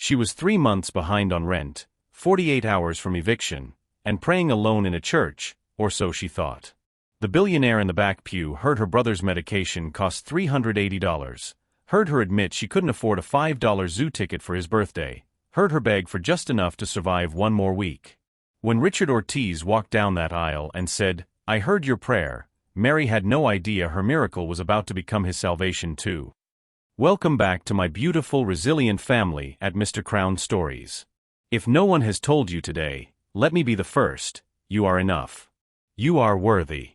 She was 3 months behind on rent, 48 hours from eviction, and praying alone in a church, or so she thought. The billionaire in the back pew heard her brother's medication cost $380, heard her admit she couldn't afford a $5 zoo ticket for his birthday, heard her beg for just enough to survive one more week. When Richard Ortiz walked down that aisle and said, "I heard your prayer," Mary had no idea her miracle was about to become his salvation too. Welcome back to my beautiful, resilient family at Mr. Crown Stories. If no one has told you today, let me be the first: you are enough. You are worthy.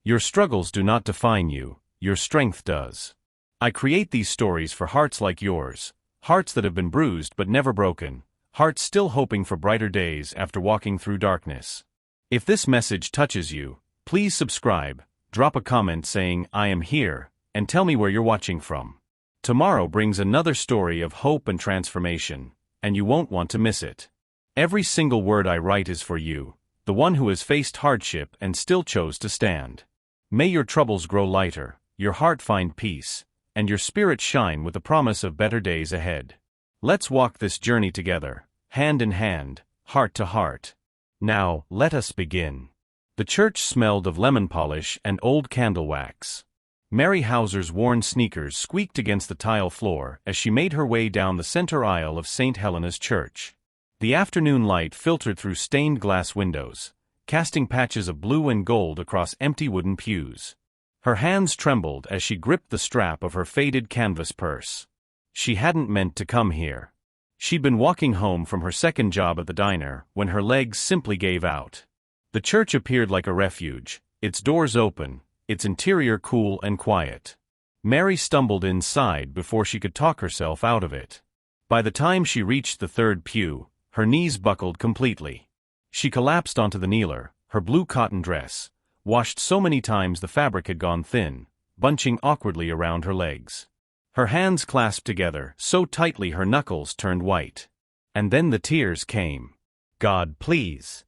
Your struggles do not define you, your strength does. I create these stories for hearts like yours, hearts that have been bruised but never broken, hearts still hoping for brighter days after walking through darkness. If this message touches you, please subscribe, drop a comment saying "I am here," and tell me where you're watching from. Tomorrow brings another story of hope and transformation, and you won't want to miss it. Every single word I write is for you, the one who has faced hardship and still chose to stand. May your troubles grow lighter, your heart find peace, and your spirit shine with the promise of better days ahead. Let's walk this journey together, hand in hand, heart to heart. Now, let us begin. The church smelled of lemon polish and old candle wax. Mary Hauser's worn sneakers squeaked against the tile floor as she made her way down the center aisle of St. Helena's Church. The afternoon light filtered through stained glass windows, casting patches of blue and gold across empty wooden pews. Her hands trembled as she gripped the strap of her faded canvas purse. She hadn't meant to come here. She'd been walking home from her second job at the diner when her legs simply gave out. The church appeared like a refuge, its doors open, its interior cool and quiet. Mary stumbled inside before she could talk herself out of it. By the time she reached the third pew, her knees buckled completely. She collapsed onto the kneeler, her blue cotton dress, washed so many times the fabric had gone thin, bunching awkwardly around her legs. Her hands clasped together so tightly her knuckles turned white. And then the tears came. "God, please."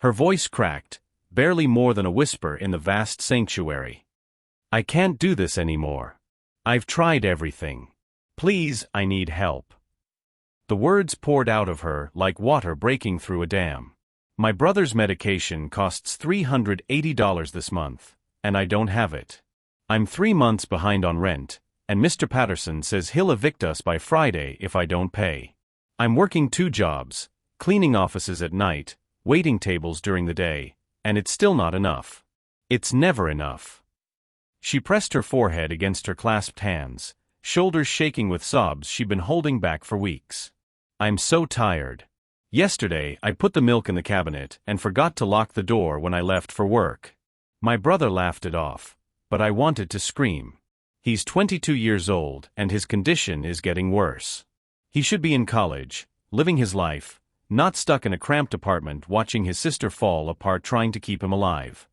Her voice cracked, barely more than a whisper in the vast sanctuary. "I can't do this anymore. I've tried everything. Please, I need help." The words poured out of her like water breaking through a dam. "My brother's medication costs $380 this month, and I don't have it. I'm 3 months behind on rent, and Mr. Patterson says he'll evict us by Friday if I don't pay. I'm working 2 jobs, cleaning offices at night, waiting tables during the day, and it's still not enough. It's never enough." She pressed her forehead against her clasped hands, shoulders shaking with sobs she'd been holding back for weeks. "I'm so tired. Yesterday I put the milk in the cabinet and forgot to lock the door when I left for work." My brother laughed it off, but I wanted to scream. He's 22 years old and his condition is getting worse. He should be in college, living his life, not stuck in a cramped apartment watching his sister fall apart trying to keep him alive.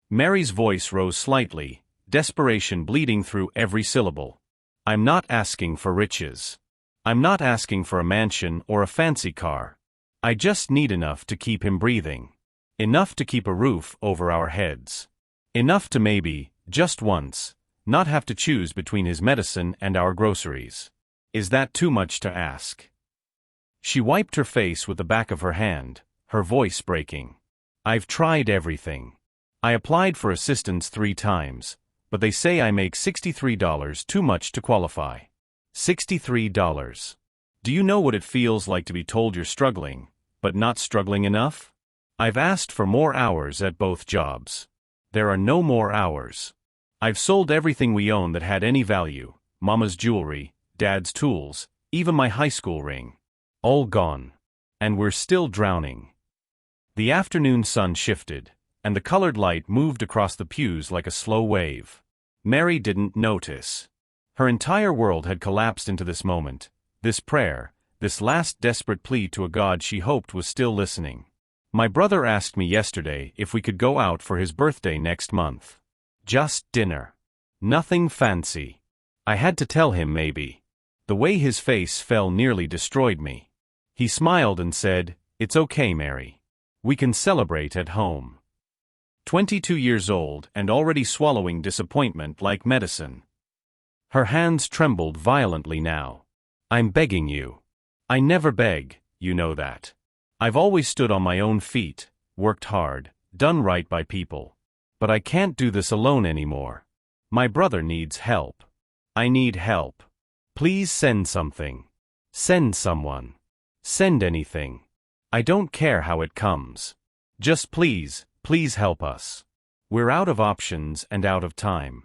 Mary's voice rose slightly, desperation bleeding through every syllable. "I'm not asking for riches. I'm not asking for a mansion or a fancy car. I just need enough to keep him breathing. Enough to keep a roof over our heads. Enough to maybe, just once, not have to choose between his medicine and our groceries. Is that too much to ask?" She wiped her face with the back of her hand, her voice breaking. "I've tried everything. I applied for assistance 3 times, but they say I make $63 too much to qualify. $63. Do you know what it feels like to be told you're struggling, but not struggling enough? I've asked for more hours at both jobs. There are no more hours. I've sold everything we own that had any value, Mama's jewelry, Dad's tools, even my high school ring. All gone. And we're still drowning." The afternoon sun shifted, and the colored light moved across the pews like a slow wave. Mary didn't notice. Her entire world had collapsed into this moment, this prayer, this last desperate plea to a God she hoped was still listening. "My brother asked me yesterday if we could go out for his birthday next month. Just dinner. Nothing fancy. I had to tell him maybe." The way his face fell nearly destroyed me. He smiled and said, "It's okay, Mary. We can celebrate at home." 22 years old and already swallowing disappointment like medicine. Her hands trembled violently now. "I'm begging you. I never beg, you know that. I've always stood on my own feet, worked hard, done right by people. But I can't do this alone anymore. My brother needs help. I need help. Please send something. Send someone. Send anything. I don't care how it comes. Just please, please help us. We're out of options and out of time.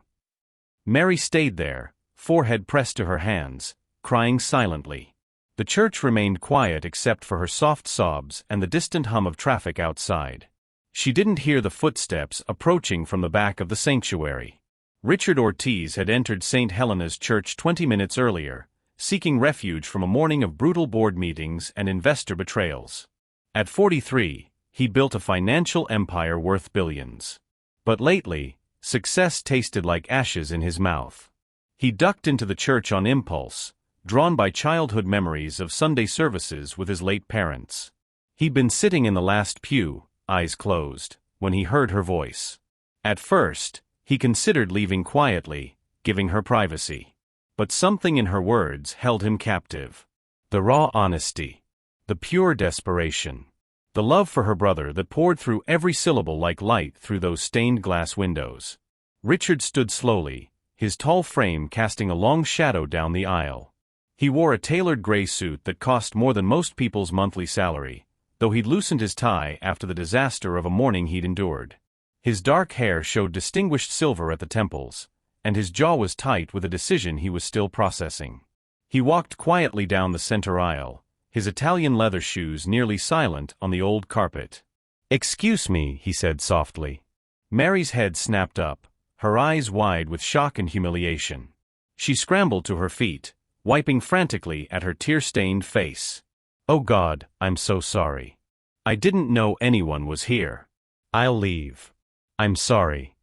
Mary stayed there, forehead pressed to her hands, crying silently. The church remained quiet except for her soft sobs and the distant hum of traffic outside. She didn't hear the footsteps approaching from the back of the sanctuary. Richard Ortiz had entered St. Helena's Church 20 minutes earlier, seeking refuge from a morning of brutal board meetings and investor betrayals. At 43, he built a financial empire worth billions. But lately, success tasted like ashes in his mouth. He ducked into the church on impulse, drawn by childhood memories of Sunday services with his late parents. He'd been sitting in the last pew, eyes closed, when he heard her voice. At first, he considered leaving quietly, giving her privacy. But something in her words held him captive. The raw honesty. The pure desperation. The love for her brother that poured through every syllable like light through those stained glass windows. Richard stood slowly, his tall frame casting a long shadow down the aisle. He wore a tailored gray suit that cost more than most people's monthly salary, though he'd loosened his tie after the disaster of a morning he'd endured. His dark hair showed distinguished silver at the temples, and his jaw was tight with a decision he was still processing. He walked quietly down the center aisle, his Italian leather shoes nearly silent on the old carpet. "Excuse me," he said softly. Mary's head snapped up, her eyes wide with shock and humiliation. She scrambled to her feet, wiping frantically at her tear-stained face. "Oh God, I'm so sorry. I didn't know anyone was here. I'll leave. I'm sorry."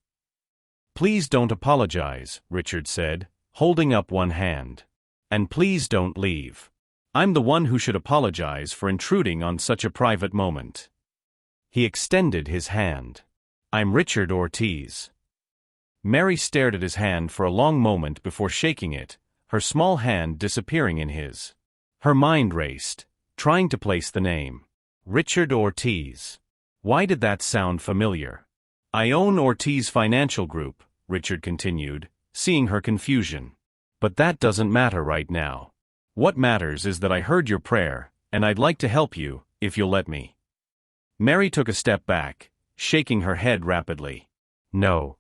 "Please don't apologize," Richard said, holding up one hand. "And please don't leave. I'm the one who should apologize for intruding on such a private moment." He extended his hand. "I'm Richard Ortiz." Mary stared at his hand for a long moment before shaking it, her small hand disappearing in his. Her mind raced, trying to place the name. Richard Ortiz. Why did that sound familiar? "I own Ortiz Financial Group," Richard continued, seeing her confusion. "But that doesn't matter right now. What matters is that I heard your prayer, and I'd like to help you, if you'll let me." Mary took a step back, shaking her head rapidly. No,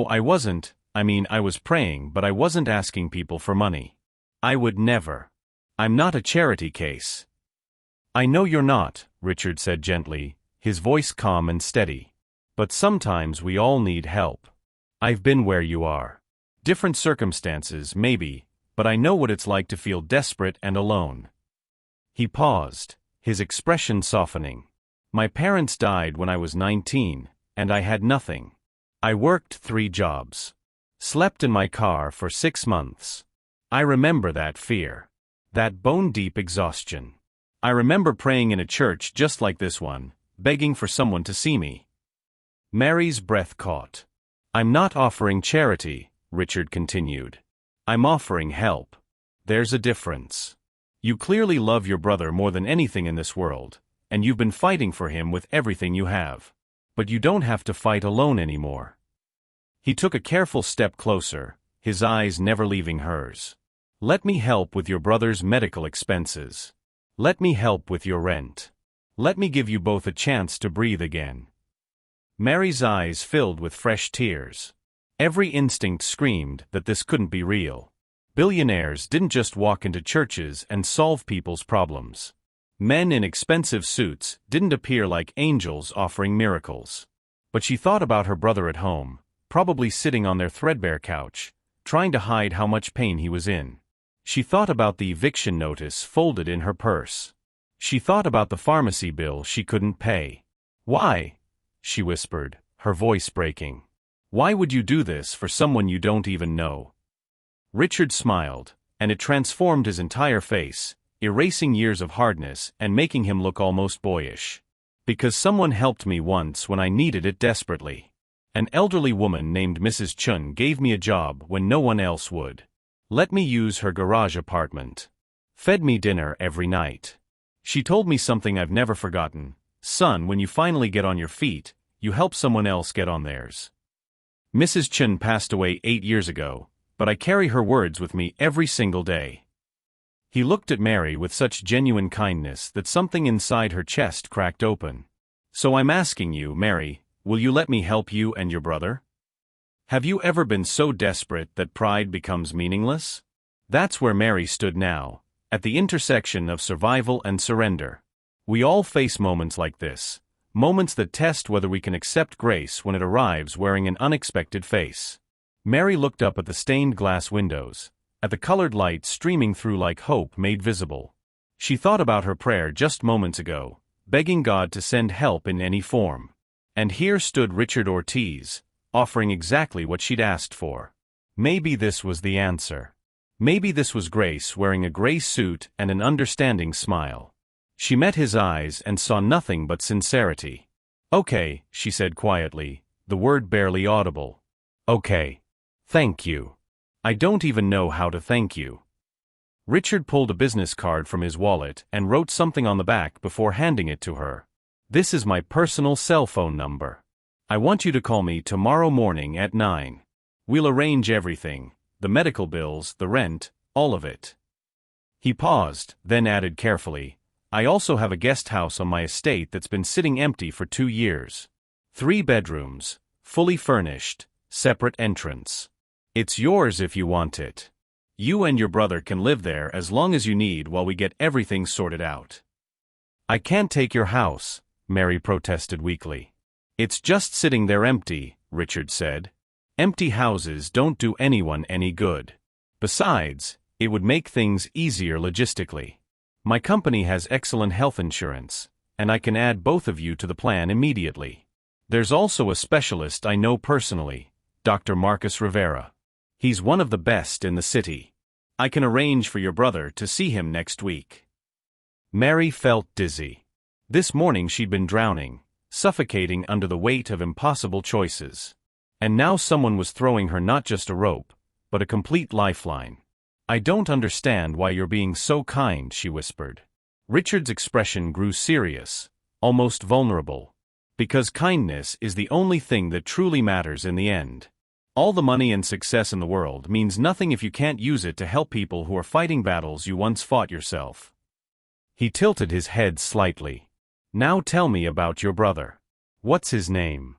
I wasn't. I was praying, but I wasn't asking people for money. I would never. I'm not a charity case." "I know you're not," Richard said gently, his voice calm and steady. "But sometimes we all need help. I've been where you are. Different circumstances, maybe, but I know what it's like to feel desperate and alone." He paused, his expression softening. "My parents died when I was 19, and I had nothing. I worked 3 jobs. Slept in my car for 6 months. I remember that fear. That bone-deep exhaustion. I remember praying in a church just like this one, begging for someone to see me." Mary's breath caught. "I'm not offering charity," Richard continued. "I'm offering help. There's a difference. You clearly love your brother more than anything in this world, and you've been fighting for him with everything you have. But you don't have to fight alone anymore." He took a careful step closer, his eyes never leaving hers. "Let me help with your brother's medical expenses. Let me help with your rent. Let me give you both a chance to breathe again." Mary's eyes filled with fresh tears. Every instinct screamed that this couldn't be real. Billionaires didn't just walk into churches and solve people's problems. Men in expensive suits didn't appear like angels offering miracles. But she thought about her brother at home, probably sitting on their threadbare couch, trying to hide how much pain he was in. She thought about the eviction notice folded in her purse. She thought about the pharmacy bill she couldn't pay. "Why?" she whispered, her voice breaking. "Why would you do this for someone you don't even know?" Richard smiled, and it transformed his entire face, erasing years of hardness and making him look almost boyish. "Because someone helped me once when I needed it desperately. An elderly woman named Mrs. Chun gave me a job when no one else would. Let me use her garage apartment. Fed me dinner every night. She told me something I've never forgotten. Son, when you finally get on your feet, you help someone else get on theirs. Mrs. Chen passed away 8 years ago, but I carry her words with me every single day. He looked at Mary with such genuine kindness that something inside her chest cracked open. So I'm asking you, Mary, will you let me help you and your brother? Have you ever been so desperate that pride becomes meaningless? That's where Mary stood now, at the intersection of survival and surrender. We all face moments like this, moments that test whether we can accept grace when it arrives wearing an unexpected face. Mary looked up at the stained glass windows, at the colored light streaming through like hope made visible. She thought about her prayer just moments ago, begging God to send help in any form. And here stood Richard Ortiz, offering exactly what she'd asked for. Maybe this was the answer. Maybe this was grace wearing a gray suit and an understanding smile. She met his eyes and saw nothing but sincerity. Okay, she said quietly, the word barely audible. Okay. Thank you. I don't even know how to thank you. Richard pulled a business card from his wallet and wrote something on the back before handing it to her. This is my personal cell phone number. I want you to call me tomorrow morning at 9. We'll arrange everything, the medical bills, the rent, all of it. He paused, then added carefully, I also have a guest house on my estate that's been sitting empty for 2 years. 3 bedrooms, fully furnished, separate entrance. It's yours if you want it. You and your brother can live there as long as you need while we get everything sorted out. I can't take your house, Mary protested weakly. It's just sitting there empty, Richard said. Empty houses don't do anyone any good. Besides, it would make things easier logistically. My company has excellent health insurance, and I can add both of you to the plan immediately. There's also a specialist I know personally, Dr. Marcus Rivera. He's one of the best in the city. I can arrange for your brother to see him next week. Mary felt dizzy. This morning she'd been drowning, suffocating under the weight of impossible choices. And now someone was throwing her not just a rope, but a complete lifeline. I don't understand why you're being so kind, she whispered. Richard's expression grew serious, almost vulnerable. Because kindness is the only thing that truly matters in the end. All the money and success in the world means nothing if you can't use it to help people who are fighting battles you once fought yourself. He tilted his head slightly. Now tell me about your brother. What's his name?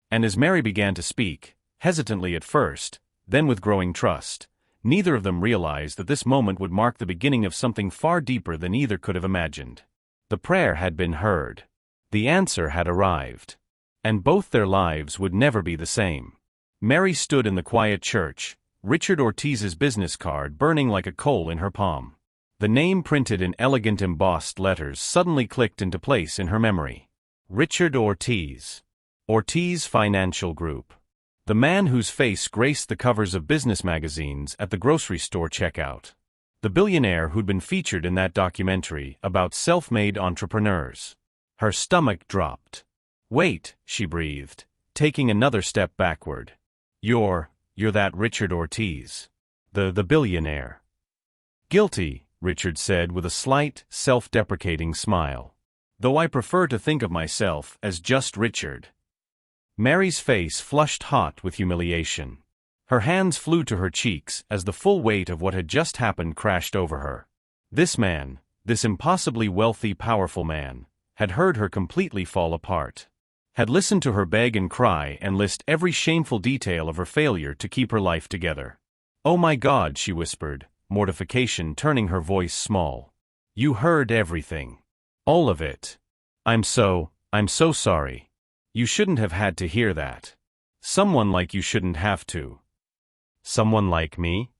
And as Mary began to speak, hesitantly at first, then with growing trust, neither of them realized that this moment would mark the beginning of something far deeper than either could have imagined. The prayer had been heard. The answer had arrived. And both their lives would never be the same. Mary stood in the quiet church, Richard Ortiz's business card burning like a coal in her palm. The name printed in elegant embossed letters suddenly clicked into place in her memory. Richard Ortiz. Ortiz Financial Group. The man whose face graced the covers of business magazines at the grocery store checkout. The billionaire who'd been featured in that documentary about self-made entrepreneurs. Her stomach dropped. Wait, she breathed, taking another step backward. You're that Richard Ortiz. The billionaire. Guilty, Richard said with a slight, self-deprecating smile. Though I prefer to think of myself as just Richard. Mary's face flushed hot with humiliation. Her hands flew to her cheeks as the full weight of what had just happened crashed over her. This man, this impossibly wealthy, powerful man, had heard her completely fall apart. Had listened to her beg and cry and list every shameful detail of her failure to keep her life together. Oh my God, she whispered, mortification turning her voice small. You heard everything. All of it. I'm so sorry. You shouldn't have had to hear that. Someone like you shouldn't have to. Someone like me?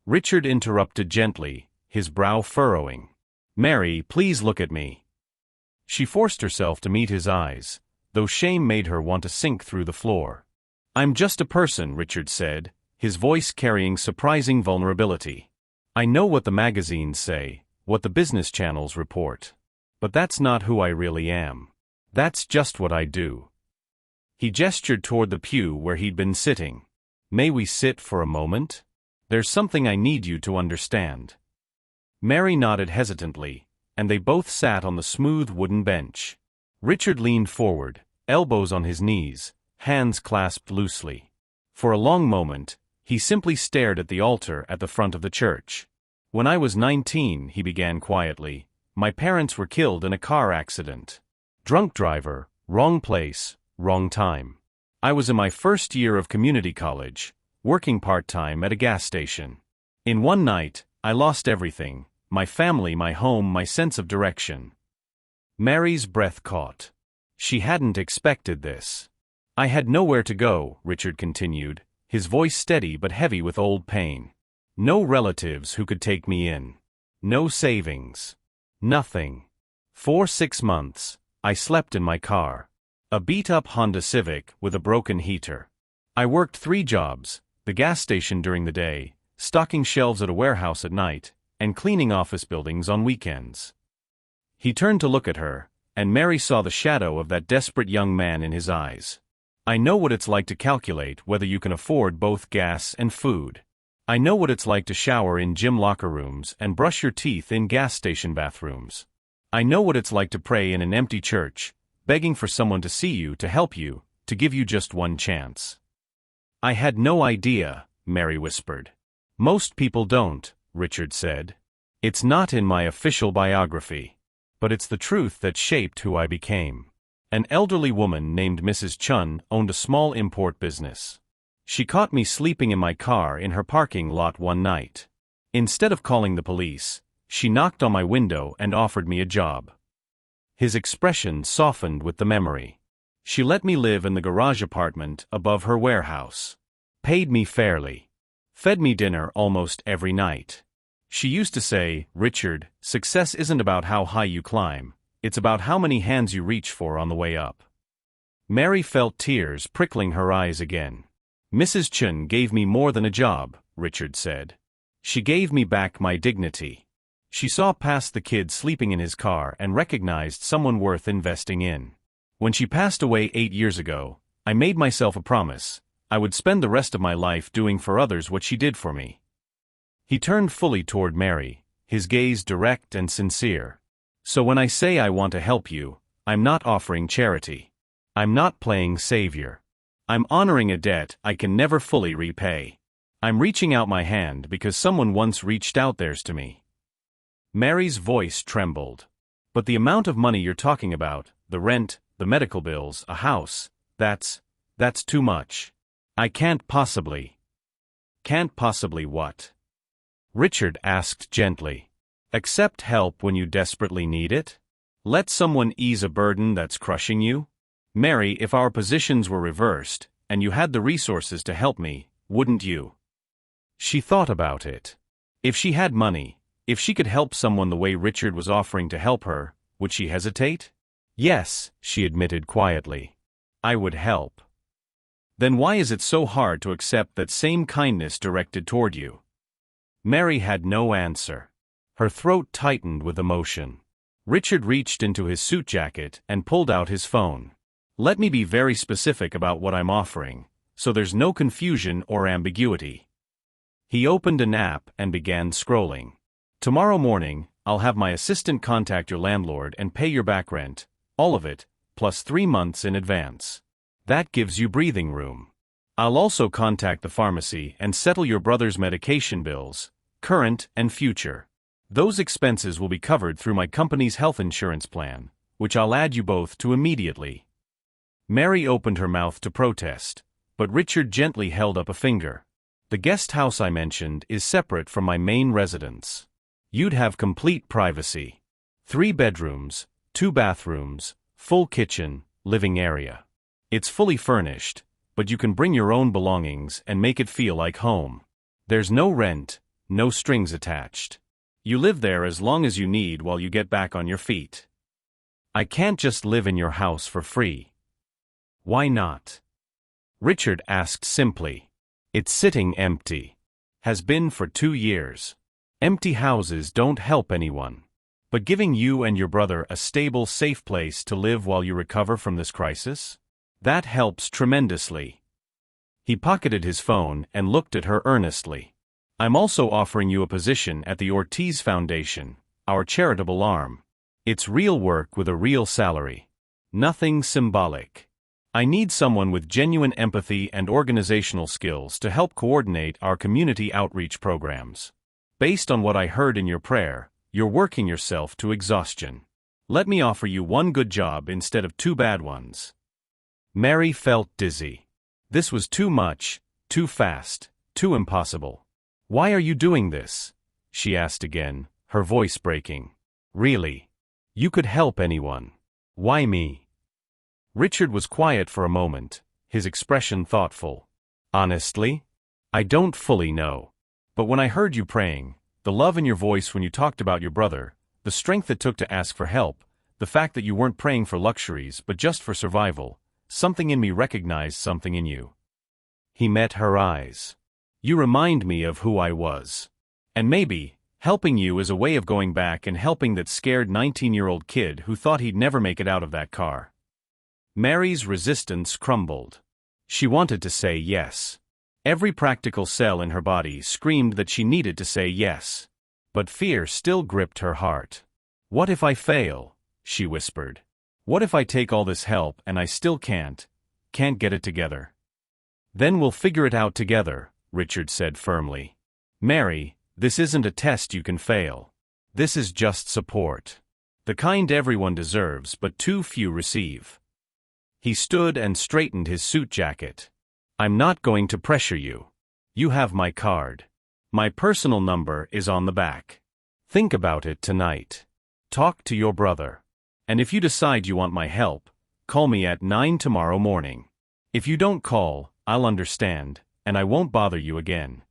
Richard interrupted gently, his brow furrowing. Mary, please look at me. She forced herself to meet his eyes, though shame made her want to sink through the floor. I'm just a person, Richard said, his voice carrying surprising vulnerability. I know what the magazines say, what the business channels report. But that's not who I really am. That's just what I do. He gestured toward the pew where he'd been sitting. May we sit for a moment? There's something I need you to understand. Mary nodded hesitantly, and they both sat on the smooth wooden bench. Richard leaned forward, elbows on his knees, hands clasped loosely. For a long moment, he simply stared at the altar at the front of the church. "When I was 19, he began quietly, "my parents were killed in a car accident. Drunk driver, wrong place, wrong time. I was in my first year of community college, working part-time at a gas station. In one night, I lost everything, my family, my home, my sense of direction." Mary's breath caught. She hadn't expected this. "I had nowhere to go," Richard continued, his voice steady but heavy with old pain. "No relatives who could take me in. No savings. Nothing. For 6 months, I slept in my car. A beat-up Honda Civic with a broken heater. I worked 3 jobs, the gas station during the day, stocking shelves at a warehouse at night, and cleaning office buildings on weekends." He turned to look at her, and Mary saw the shadow of that desperate young man in his eyes. "I know what it's like to calculate whether you can afford both gas and food. I know what it's like to shower in gym locker rooms and brush your teeth in gas station bathrooms. I know what it's like to pray in an empty church, begging for someone to see you, to help you, to give you just one chance." "I had no idea," Mary whispered. "Most people don't," Richard said. "It's not in my official biography. But it's the truth that shaped who I became." An elderly woman named Mrs. Chun owned a small import business. She caught me sleeping in my car in her parking lot one night. Instead of calling the police, she knocked on my window and offered me a job. His expression softened with the memory. She let me live in the garage apartment above her warehouse. Paid me fairly. Fed me dinner almost every night. She used to say, "Richard, success isn't about how high you climb, it's about how many hands you reach for on the way up." Mary felt tears prickling her eyes again. "Mrs. Chun gave me more than a job," Richard said. "She gave me back my dignity. She saw past the kid sleeping in his car and recognized someone worth investing in. When she passed away 8 years ago, I made myself a promise. I would spend the rest of my life doing for others what she did for me." He turned fully toward Mary, his gaze direct and sincere. "So when I say I want to help you, I'm not offering charity. I'm not playing savior. I'm honoring a debt I can never fully repay. I'm reaching out my hand because someone once reached out theirs to me." Mary's voice trembled. "But the amount of money you're talking about, the rent, the medical bills, a house, that's too much. I can't possibly." "Can't possibly what?" Richard asked gently. "Accept help when you desperately need it? Let someone ease a burden that's crushing you? Mary, if our positions were reversed, and you had the resources to help me, wouldn't you?" She thought about it. If she had money, if she could help someone the way Richard was offering to help her, would she hesitate? "Yes," she admitted quietly. "I would help." "Then why is it so hard to accept that same kindness directed toward you?" Mary had no answer. Her throat tightened with emotion. Richard reached into his suit jacket and pulled out his phone. "Let me be very specific about what I'm offering, so there's no confusion or ambiguity." He opened an app and began scrolling. "Tomorrow morning, I'll have my assistant contact your landlord and pay your back rent, all of it, plus 3 months in advance. That gives you breathing room. I'll also contact the pharmacy and settle your brother's medication bills, current and future. Those expenses will be covered through my company's health insurance plan, which I'll add you both to immediately." Mary opened her mouth to protest, but Richard gently held up a finger. "The guest house I mentioned is separate from my main residence. You'd have complete privacy. 3 bedrooms, 2 bathrooms, full kitchen, living area. It's fully furnished, but you can bring your own belongings and make it feel like home. There's no rent, no strings attached. You live there as long as you need while you get back on your feet." "I can't just live in your house for free." "Why not?" Richard asked simply. "It's sitting empty. Has been for 2 years. Empty houses don't help anyone. But giving you and your brother a stable, safe place to live while you recover from this crisis? That helps tremendously." He pocketed his phone and looked at her earnestly. I'm also offering you a position at the Ortiz Foundation, our charitable arm. It's real work with a real salary. Nothing symbolic. I need someone with genuine empathy and organizational skills to help coordinate our community outreach programs. Based on what I heard in your prayer, you're working yourself to exhaustion. Let me offer you one good job instead of two bad ones. Mary felt dizzy. This was too much, too fast, too impossible. Why are you doing this? She asked again, her voice breaking. Really? You could help anyone. Why me? Richard was quiet for a moment, his expression thoughtful. Honestly? I don't fully know. But when I heard you praying, the love in your voice when you talked about your brother, the strength it took to ask for help, the fact that you weren't praying for luxuries but just for survival, something in me recognized something in you. He met her eyes. You remind me of who I was. And maybe, helping you is a way of going back and helping that scared 19-year-old kid who thought he'd never make it out of that car. Mary's resistance crumbled. She wanted to say yes. Every practical cell in her body screamed that she needed to say yes. But fear still gripped her heart. What if I fail? She whispered. What if I take all this help and I still can't get it together? Then we'll figure it out together, Richard said firmly. Mary, this isn't a test you can fail. This is just support. The kind everyone deserves but too few receive. He stood and straightened his suit jacket. I'm not going to pressure you. You have my card. My personal number is on the back. Think about it tonight. Talk to your brother. And if you decide you want my help, call me at 9 tomorrow morning. If you don't call, I'll understand, and I won't bother you again.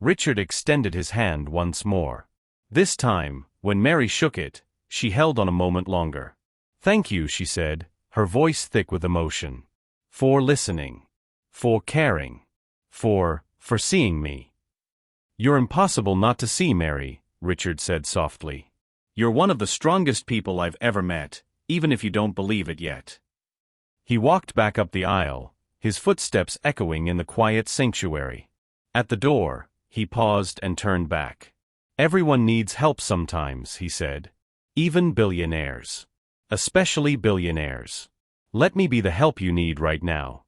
Richard extended his hand once more. This time, when Mary shook it, she held on a moment longer. Thank you, she said, her voice thick with emotion. For listening. For caring. For seeing me. You're impossible not to see, Mary, Richard said softly. You're one of the strongest people I've ever met, even if you don't believe it yet. He walked back up the aisle, his footsteps echoing in the quiet sanctuary. At the door, he paused and turned back. Everyone needs help sometimes, he said. Even billionaires. Especially billionaires. Let me be the help you need right now.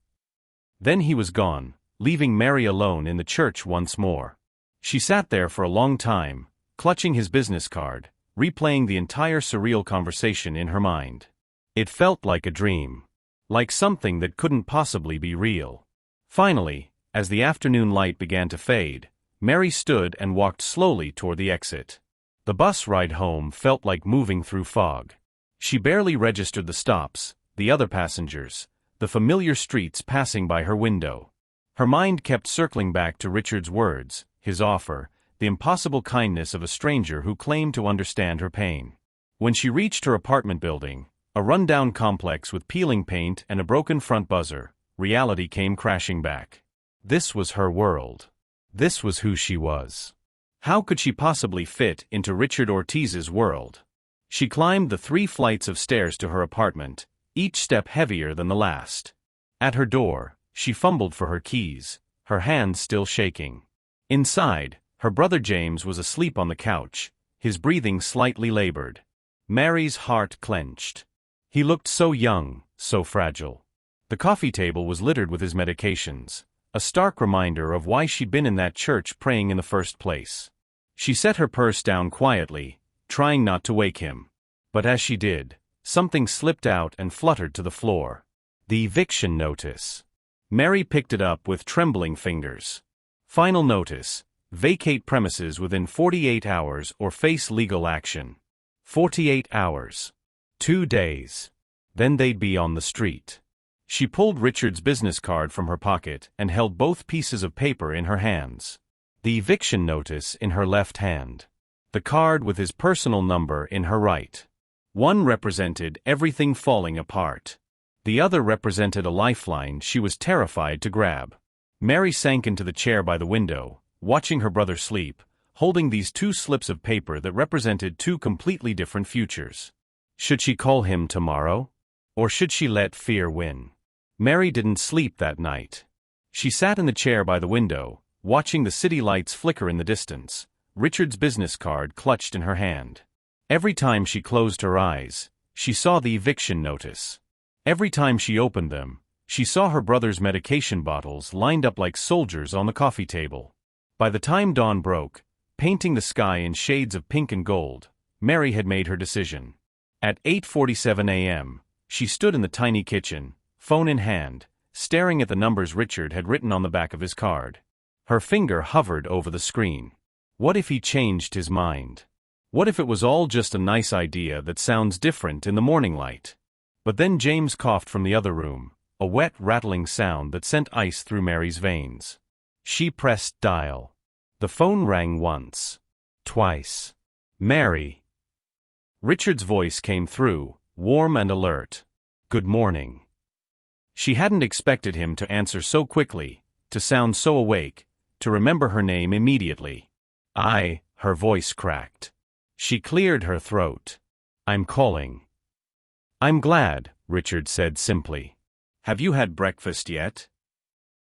Then he was gone, leaving Mary alone in the church once more. She sat there for a long time, clutching his business card, replaying the entire surreal conversation in her mind. It felt like a dream. Like something that couldn't possibly be real. Finally, as the afternoon light began to fade, Mary stood and walked slowly toward the exit. The bus ride home felt like moving through fog. She barely registered the stops, the other passengers, the familiar streets passing by her window. Her mind kept circling back to Richard's words, his offer, the impossible kindness of a stranger who claimed to understand her pain. When she reached her apartment building, a rundown complex with peeling paint and a broken front buzzer, reality came crashing back. This was her world. This was who she was. How could she possibly fit into Richard Ortiz's world? She climbed the 3 flights of stairs to her apartment, each step heavier than the last. At her door, she fumbled for her keys, her hands still shaking. Inside, her brother James was asleep on the couch, his breathing slightly labored. Mary's heart clenched. He looked so young, so fragile. The coffee table was littered with his medications, a stark reminder of why she'd been in that church praying in the first place. She set her purse down quietly, trying not to wake him. But as she did, something slipped out and fluttered to the floor. The eviction notice. Mary picked it up with trembling fingers. Final notice: vacate premises within 48 hours or face legal action. 48 hours. 2 days. Then they'd be on the street. She pulled Richard's business card from her pocket and held both pieces of paper in her hands. The eviction notice in her left hand. The card with his personal number in her right. One represented everything falling apart. The other represented a lifeline she was terrified to grab. Mary sank into the chair by the window, watching her brother sleep, holding these 2 slips of paper that represented 2 completely different futures. Should she call him tomorrow? Or should she let fear win? Mary didn't sleep that night. She sat in the chair by the window, watching the city lights flicker in the distance, Richard's business card clutched in her hand. Every time she closed her eyes, she saw the eviction notice. Every time she opened them, she saw her brother's medication bottles lined up like soldiers on the coffee table. By the time dawn broke, painting the sky in shades of pink and gold, Mary had made her decision. At 8:47 a.m., she stood in the tiny kitchen, phone in hand, staring at the numbers Richard had written on the back of his card. Her finger hovered over the screen. What if he changed his mind? What if it was all just a nice idea that sounds different in the morning light? But then James coughed from the other room, a wet, rattling sound that sent ice through Mary's veins. She pressed dial. The phone rang once. Twice. Mary. Richard's voice came through, warm and alert. Good morning. She hadn't expected him to answer so quickly, to sound so awake, to remember her name immediately. Her voice cracked. She cleared her throat. I'm calling. I'm glad, Richard said simply. Have you had breakfast yet?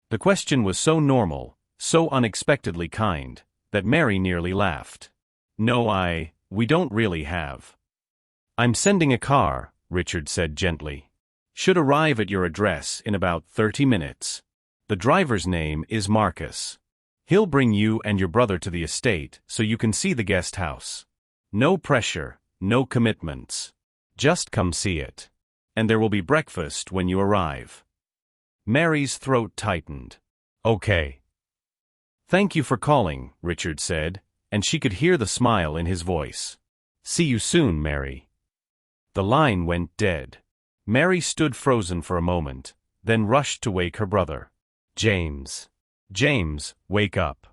The question was so normal, so unexpectedly kind, that Mary nearly laughed. No, we don't really have. I'm sending a car, Richard said gently. Should arrive at your address in about 30 minutes. The driver's name is Marcus. He'll bring you and your brother to the estate so you can see the guest house. No pressure, no commitments. Just come see it. And there will be breakfast when you arrive. Mary's throat tightened. Okay. Thank you for calling, Richard said, and she could hear the smile in his voice. See you soon, Mary. The line went dead. Mary stood frozen for a moment, then rushed to wake her brother. James. James, wake up.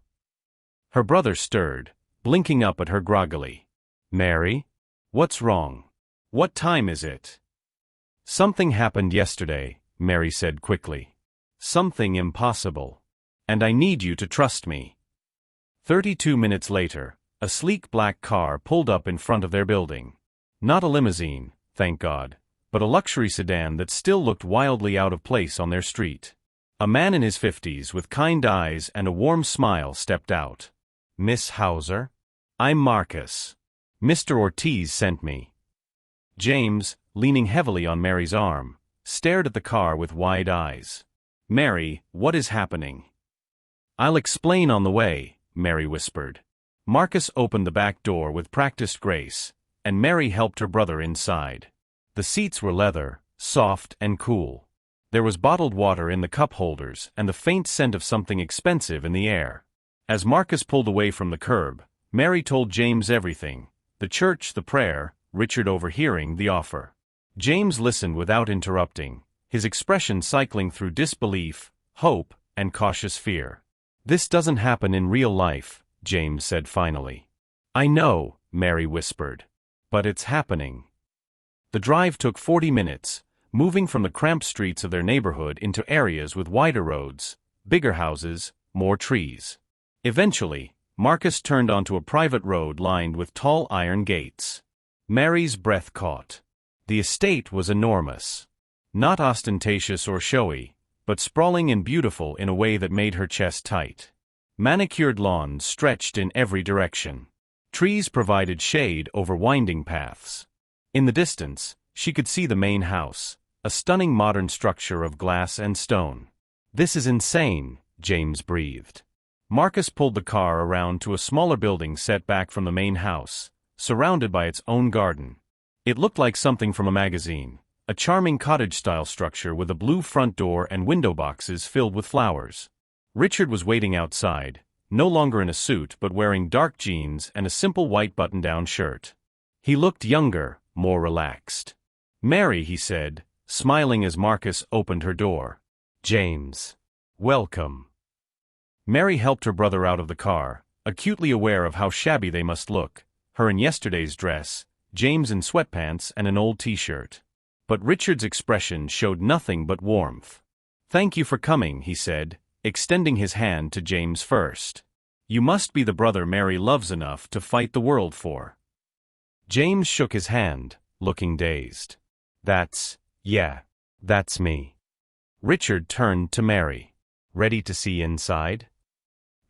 Her brother stirred, blinking up at her groggily. Mary? What's wrong? What time is it? Something happened yesterday, Mary said quickly. Something impossible. And I need you to trust me. 32 minutes later, a sleek black car pulled up in front of their building. Not a limousine, thank God, but a luxury sedan that still looked wildly out of place on their street. A man in his 50s with kind eyes and a warm smile stepped out. Miss Hauser? I'm Marcus. Mr. Ortiz sent me. James, leaning heavily on Mary's arm, stared at the car with wide eyes. Mary, what is happening? I'll explain on the way, Mary whispered. Marcus opened the back door with practiced grace, and Mary helped her brother inside. The seats were leather, soft and cool. There was bottled water in the cup holders and the faint scent of something expensive in the air. As Marcus pulled away from the curb, Mary told James everything, the church, the prayer, Richard overhearing the offer. James listened without interrupting, his expression cycling through disbelief, hope, and cautious fear. This doesn't happen in real life, James said finally. I know, Mary whispered. But it's happening. The drive took 40 minutes, moving from the cramped streets of their neighborhood into areas with wider roads, bigger houses, more trees. Eventually, Marcus turned onto a private road lined with tall iron gates. Mary's breath caught. The estate was enormous. Not ostentatious or showy, but sprawling and beautiful in a way that made her chest tight. Manicured lawns stretched in every direction. Trees provided shade over winding paths. In the distance, she could see the main house, a stunning modern structure of glass and stone. This is insane, James breathed. Marcus pulled the car around to a smaller building set back from the main house, surrounded by its own garden. It looked like something from a magazine, a charming cottage-style structure with a blue front door and window boxes filled with flowers. Richard was waiting outside, no longer in a suit but wearing dark jeans and a simple white button-down shirt. He looked younger, more relaxed. Mary, he said, smiling as Marcus opened her door. James. Welcome. Mary helped her brother out of the car, acutely aware of how shabby they must look, her in yesterday's dress, James in sweatpants and an old t-shirt. But Richard's expression showed nothing but warmth. Thank you for coming, he said, extending his hand to James first. You must be the brother Mary loves enough to fight the world for. James shook his hand, looking dazed. That's me. Richard turned to Mary. Ready to see inside?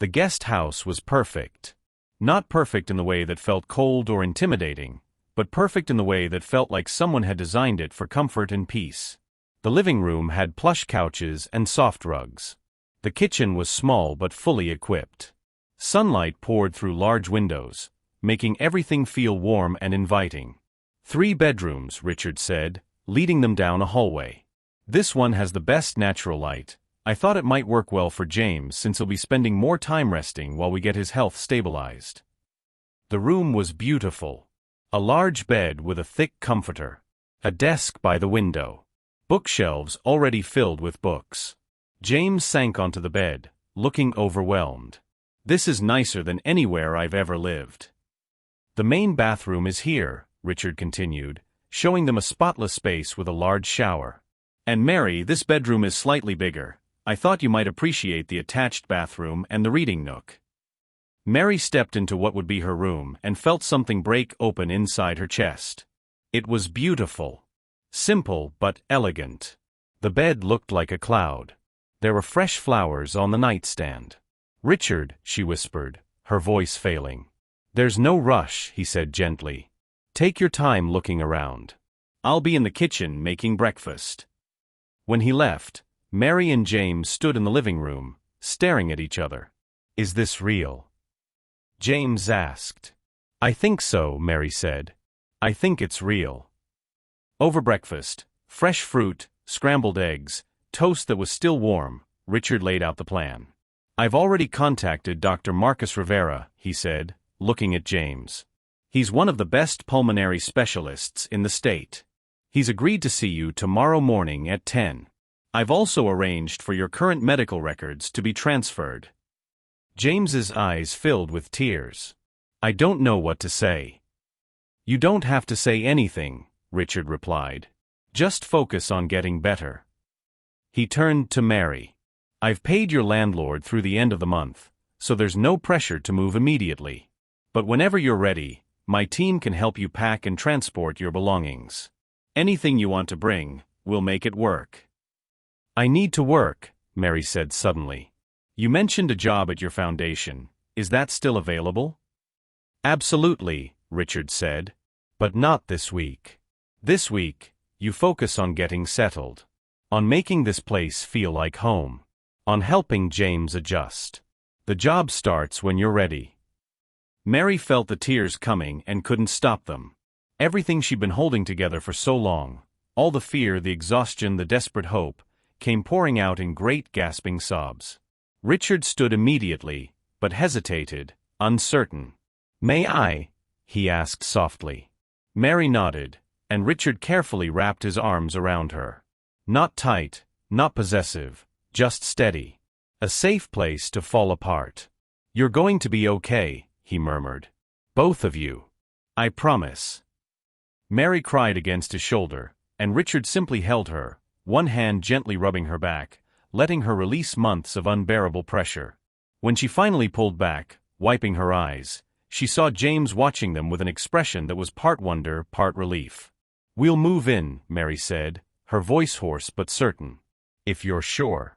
The guest house was perfect. Not perfect in the way that felt cold or intimidating, but perfect in the way that felt like someone had designed it for comfort and peace. The living room had plush couches and soft rugs. The kitchen was small but fully equipped. Sunlight poured through large windows, making everything feel warm and inviting. 3 bedrooms, Richard said, leading them down a hallway. This one has the best natural light. I thought it might work well for James since he'll be spending more time resting while we get his health stabilized. The room was beautiful. A large bed with a thick comforter. A desk by the window. Bookshelves already filled with books. James sank onto the bed, looking overwhelmed. This is nicer than anywhere I've ever lived. The main bathroom is here, Richard continued, showing them a spotless space with a large shower. And Mary, this bedroom is slightly bigger. I thought you might appreciate the attached bathroom and the reading nook. Mary stepped into what would be her room and felt something break open inside her chest. It was beautiful. Simple but elegant. The bed looked like a cloud. There were fresh flowers on the nightstand. "Richard," she whispered, her voice failing. "There's no rush," he said gently. "Take your time looking around. I'll be in the kitchen making breakfast." When he left, Mary and James stood in the living room, staring at each other. "Is this real?" James asked. "I think so," Mary said. "I think it's real." Over breakfast, fresh fruit, scrambled eggs, toast that was still warm, Richard laid out the plan. "I've already contacted Dr. Marcus Rivera," he said, looking at James. "He's one of the best pulmonary specialists in the state. He's agreed to see you tomorrow morning at 10. I've also arranged for your current medical records to be transferred." James's eyes filled with tears. "I don't know what to say." "You don't have to say anything," Richard replied. "Just focus on getting better." He turned to Mary. "I've paid your landlord through the end of the month, so there's no pressure to move immediately. But whenever you're ready, my team can help you pack and transport your belongings. Anything you want to bring, we'll make it work." "I need to work," Mary said suddenly. "You mentioned a job at your foundation. Is that still available?" "Absolutely," Richard said. "But not this week. This week, you focus on getting settled. On making this place feel like home. On helping James adjust. The job starts when you're ready." Mary felt the tears coming and couldn't stop them. Everything she'd been holding together for so long, all the fear, the exhaustion, the desperate hope, came pouring out in great gasping sobs. Richard stood immediately, but hesitated, uncertain. "May I?" he asked softly. Mary nodded, and Richard carefully wrapped his arms around her. Not tight, not possessive, just steady. A safe place to fall apart. "You're going to be okay," he murmured. "Both of you. I promise." Mary cried against his shoulder, and Richard simply held her, one hand gently rubbing her back, letting her release months of unbearable pressure. When she finally pulled back, wiping her eyes, she saw James watching them with an expression that was part wonder, part relief. "We'll move in," Mary said, her voice hoarse but certain. "If you're sure."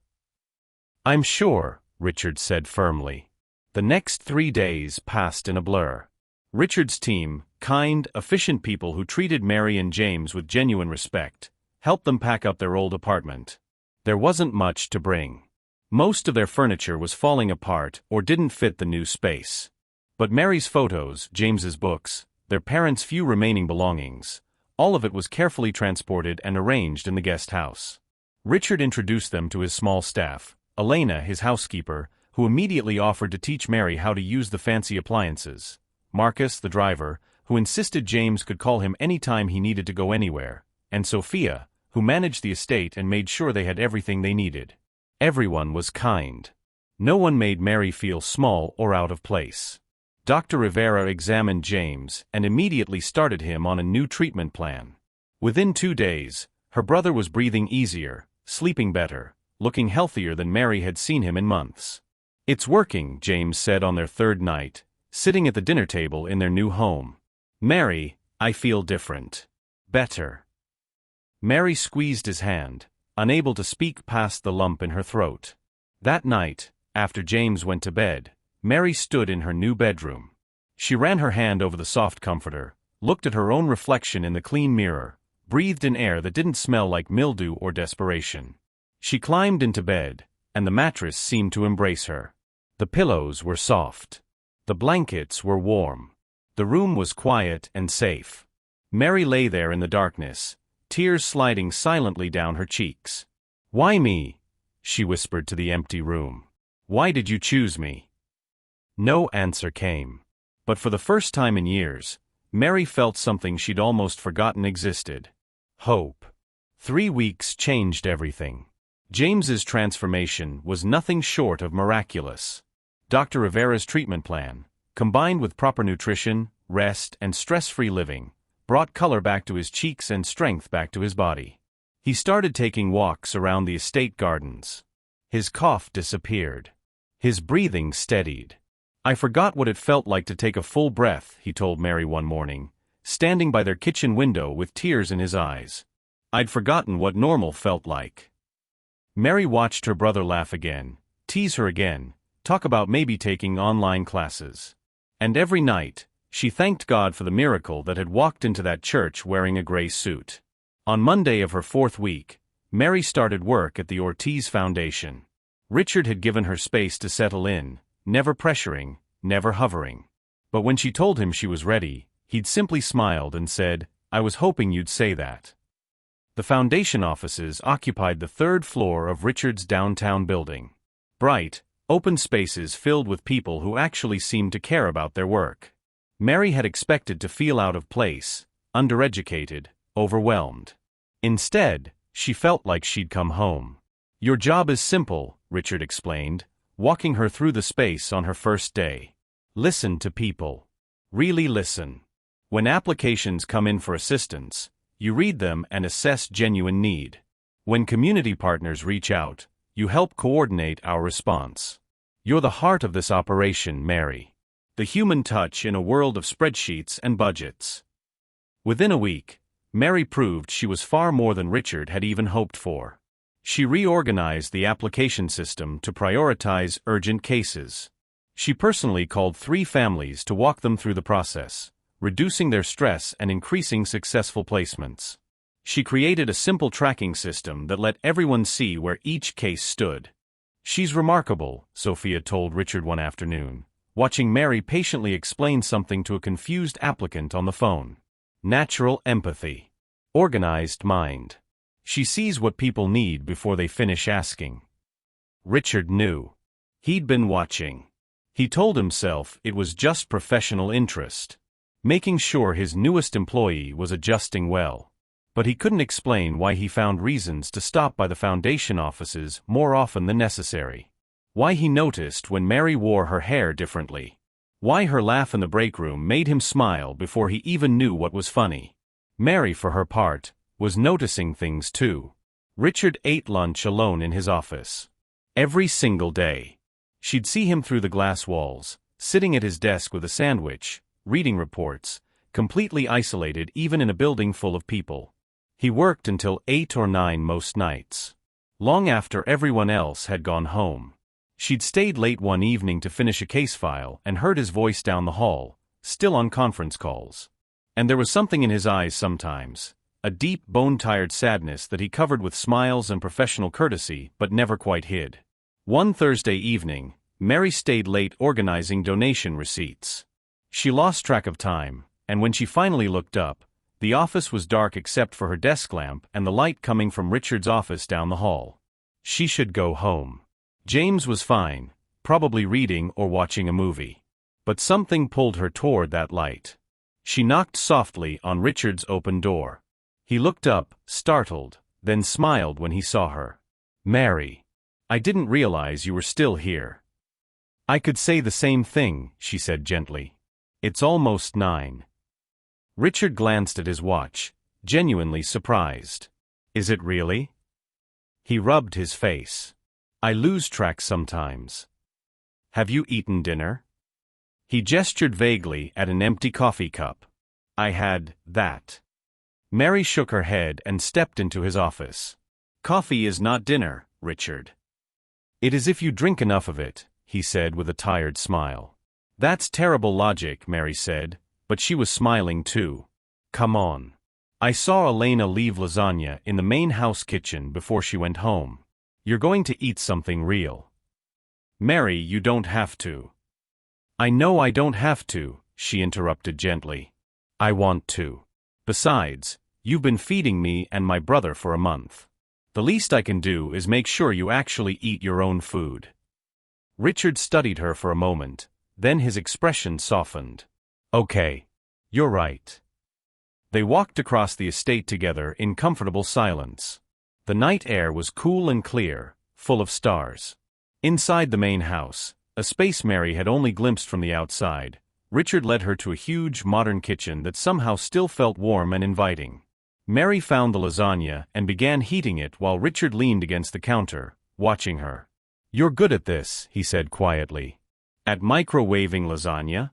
"I'm sure," Richard said firmly. The next 3 days passed in a blur. Richard's team, kind, efficient people who treated Mary and James with genuine respect, helped them pack up their old apartment. There wasn't much to bring. Most of their furniture was falling apart or didn't fit the new space. But Mary's photos, James's books, their parents' few remaining belongings, all of it was carefully transported and arranged in the guest house. Richard introduced them to his small staff, Elena, his housekeeper, who immediately offered to teach Mary how to use the fancy appliances, Marcus, the driver, who insisted James could call him any time he needed to go anywhere, and Sophia, who managed the estate and made sure they had everything they needed. Everyone was kind. No one made Mary feel small or out of place. Dr. Rivera examined James and immediately started him on a new treatment plan. Within 2 days, her brother was breathing easier, sleeping better, looking healthier than Mary had seen him in months. "It's working," James said on their 3rd night, sitting at the dinner table in their new home. "Mary, I feel different. Better." Mary squeezed his hand, unable to speak past the lump in her throat. That night, after James went to bed, Mary stood in her new bedroom. She ran her hand over the soft comforter, looked at her own reflection in the clean mirror, breathed in air that didn't smell like mildew or desperation. She climbed into bed, and the mattress seemed to embrace her. The pillows were soft. The blankets were warm. The room was quiet and safe. Mary lay there in the darkness, tears sliding silently down her cheeks. "Why me?" she whispered to the empty room. "Why did you choose me?" No answer came. But for the first time in years, Mary felt something she'd almost forgotten existed. Hope. 3 weeks changed everything. James's transformation was nothing short of miraculous. Dr. Rivera's treatment plan, combined with proper nutrition, rest, and stress-free living, brought color back to his cheeks and strength back to his body. He started taking walks around the estate gardens. His cough disappeared. His breathing steadied. "I forgot what it felt like to take a full breath," he told Mary one morning, standing by their kitchen window with tears in his eyes. "I'd forgotten what normal felt like." Mary watched her brother laugh again, tease her again, talk about maybe taking online classes. And every night, she thanked God for the miracle that had walked into that church wearing a gray suit. On Monday of her 4th week, Mary started work at the Ortiz Foundation. Richard had given her space to settle in, never pressuring, never hovering. But when she told him she was ready, he'd simply smiled and said, "I was hoping you'd say that." The foundation offices occupied the 3rd floor of Richard's downtown building. Bright, open spaces filled with people who actually seemed to care about their work. Mary had expected to feel out of place, undereducated, overwhelmed. Instead, she felt like she'd come home. "Your job is simple," Richard explained, walking her through the space on her first day. "Listen to people. Really listen. When applications come in for assistance, you read them and assess genuine need. When community partners reach out, you help coordinate our response. You're the heart of this operation, Mary. The human touch in a world of spreadsheets and budgets." Within a week, Mary proved she was far more than Richard had even hoped for. She reorganized the application system to prioritize urgent cases. She personally called 3 families to walk them through the process, reducing their stress and increasing successful placements. She created a simple tracking system that let everyone see where each case stood. "She's remarkable," Sophia told Richard one afternoon, watching Mary patiently explain something to a confused applicant on the phone. "Natural empathy. Organized mind. She sees what people need before they finish asking." Richard knew. He'd been watching. He told himself it was just professional interest, making sure his newest employee was adjusting well. But he couldn't explain why he found reasons to stop by the foundation offices more often than necessary. Why he noticed when Mary wore her hair differently. Why her laugh in the break room made him smile before he even knew what was funny. Mary, for her part, was noticing things too. Richard ate lunch alone in his office. Every single day. She'd see him through the glass walls, sitting at his desk with a sandwich, reading reports, completely isolated even in a building full of people. He worked until 8 or 9 most nights. Long after everyone else had gone home. She'd stayed late one evening to finish a case file and heard his voice down the hall, still on conference calls. And there was something in his eyes sometimes. A deep, bone-tired sadness that he covered with smiles and professional courtesy but never quite hid. One Thursday evening, Mary stayed late organizing donation receipts. She lost track of time, and when she finally looked up, the office was dark except for her desk lamp and the light coming from Richard's office down the hall. She should go home. James was fine, probably reading or watching a movie. But something pulled her toward that light. She knocked softly on Richard's open door. He looked up, startled, then smiled when he saw her. "Mary. I didn't realize you were still here." "I could say the same thing," she said gently. "It's almost 9. Richard glanced at his watch, genuinely surprised. "Is it really?" He rubbed his face. "I lose track sometimes." "Have you eaten dinner?" He gestured vaguely at an empty coffee cup. "I had that." Mary shook her head and stepped into his office. "Coffee is not dinner, Richard. It is if you drink enough of it, he said with a tired smile. That's terrible logic, Mary said, but she was smiling too. Come on. I saw Elena leave lasagna in the main house kitchen before she went home. You're going to eat something real. Mary, you don't have to. I know I don't have to, she interrupted gently. I want to. Besides, you've been feeding me and my brother for a month. The least I can do is make sure you actually eat your own food. Richard studied her for a moment, then his expression softened. Okay. You're right. They walked across the estate together in comfortable silence. The night air was cool and clear, full of stars. Inside the main house, a space Mary had only glimpsed from the outside, Richard led her to a huge, modern kitchen that somehow still felt warm and inviting. Mary found the lasagna and began heating it while Richard leaned against the counter, watching her. You're good at this, he said quietly. At microwaving lasagna?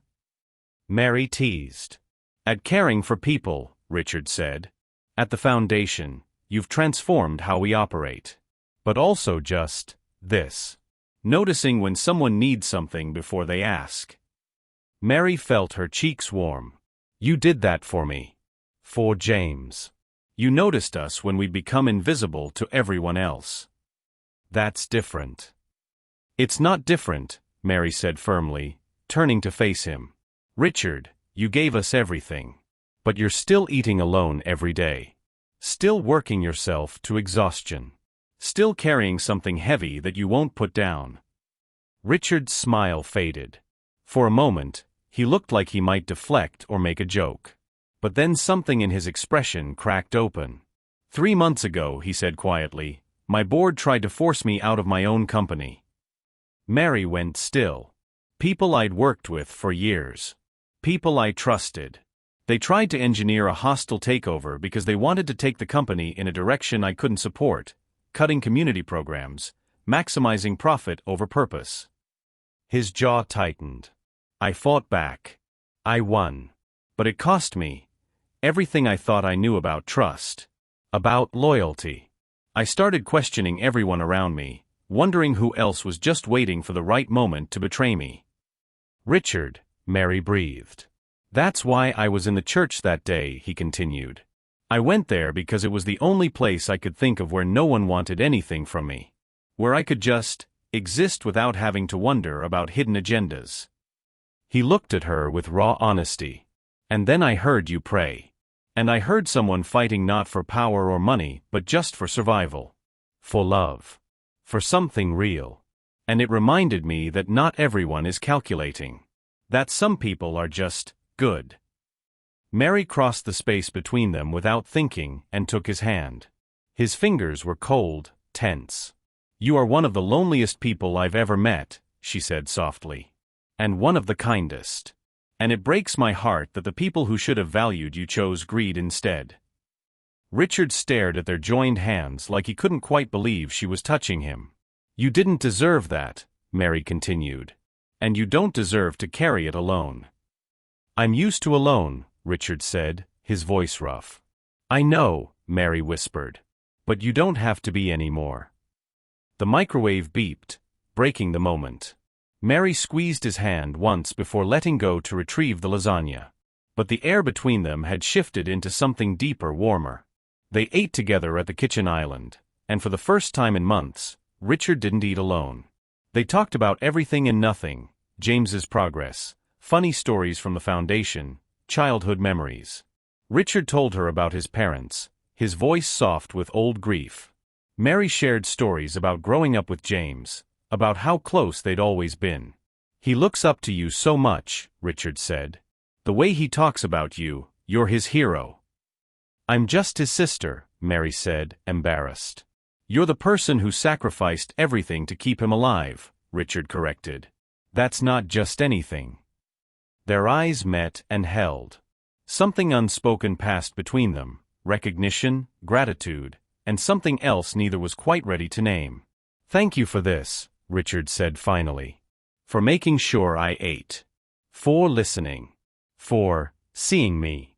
Mary teased. At caring for people, Richard said. At the foundation, you've transformed how we operate. But also just this. Noticing when someone needs something before they ask. Mary felt her cheeks warm. You did that for me. For James. You noticed us when we become invisible to everyone else. That's different. It's not different, Mary said firmly, turning to face him. Richard, you gave us everything. But you're still eating alone every day. Still working yourself to exhaustion. Still carrying something heavy that you won't put down. Richard's smile faded. For a moment, he looked like he might deflect or make a joke. But then something in his expression cracked open. 3 months ago, he said quietly, my board tried to force me out of my own company. Mary went still. People I'd worked with for years. People I trusted. They tried to engineer a hostile takeover because they wanted to take the company in a direction I couldn't support, cutting community programs, maximizing profit over purpose. His jaw tightened. I fought back. I won. But it cost me everything I thought I knew about trust, about loyalty. I started questioning everyone around me, wondering who else was just waiting for the right moment to betray me. Richard, Mary breathed. That's why I was in the church that day, he continued. I went there because it was the only place I could think of where no one wanted anything from me. Where I could just exist without having to wonder about hidden agendas. He looked at her with raw honesty. And then I heard you pray. And I heard someone fighting not for power or money, but just for survival. For love. For something real. And it reminded me that not everyone is calculating. That some people are just good. Mary crossed the space between them without thinking and took his hand. His fingers were cold, tense. You are one of the loneliest people I've ever met, she said softly. And one of the kindest. And it breaks my heart that the people who should have valued you chose greed instead. Richard stared at their joined hands like he couldn't quite believe she was touching him. You didn't deserve that, Mary continued. And you don't deserve to carry it alone. I'm used to alone, Richard said, his voice rough. I know, Mary whispered. But you don't have to be anymore. The microwave beeped, breaking the moment. Mary squeezed his hand once before letting go to retrieve the lasagna. But the air between them had shifted into something deeper, warmer. They ate together at the kitchen island, and for the first time in months, Richard didn't eat alone. They talked about everything and nothing, James's progress, funny stories from the foundation, childhood memories. Richard told her about his parents, his voice soft with old grief. Mary shared stories about growing up with James, about how close they'd always been. He looks up to you so much, Richard said. The way he talks about you, you're his hero. I'm just his sister, Mary said, embarrassed. You're the person who sacrificed everything to keep him alive, Richard corrected. That's not just anything. Their eyes met and held. Something unspoken passed between them, recognition, gratitude, and something else neither was quite ready to name. Thank you for this, Richard said finally. For making sure I ate. For listening. For seeing me.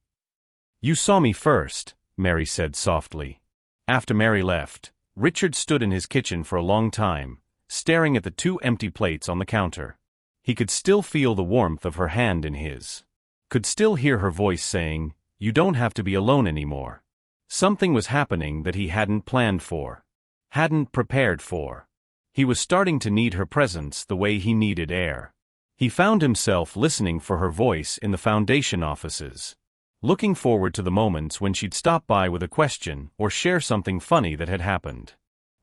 You saw me first, Mary said softly. After Mary left, Richard stood in his kitchen for a long time, staring at the 2 empty plates on the counter. He could still feel the warmth of her hand in his. Could still hear her voice saying, "You don't have to be alone anymore." Something was happening that he hadn't planned for. Hadn't prepared for. He was starting to need her presence the way he needed air. He found himself listening for her voice in the foundation offices. Looking forward to the moments when she'd stop by with a question or share something funny that had happened.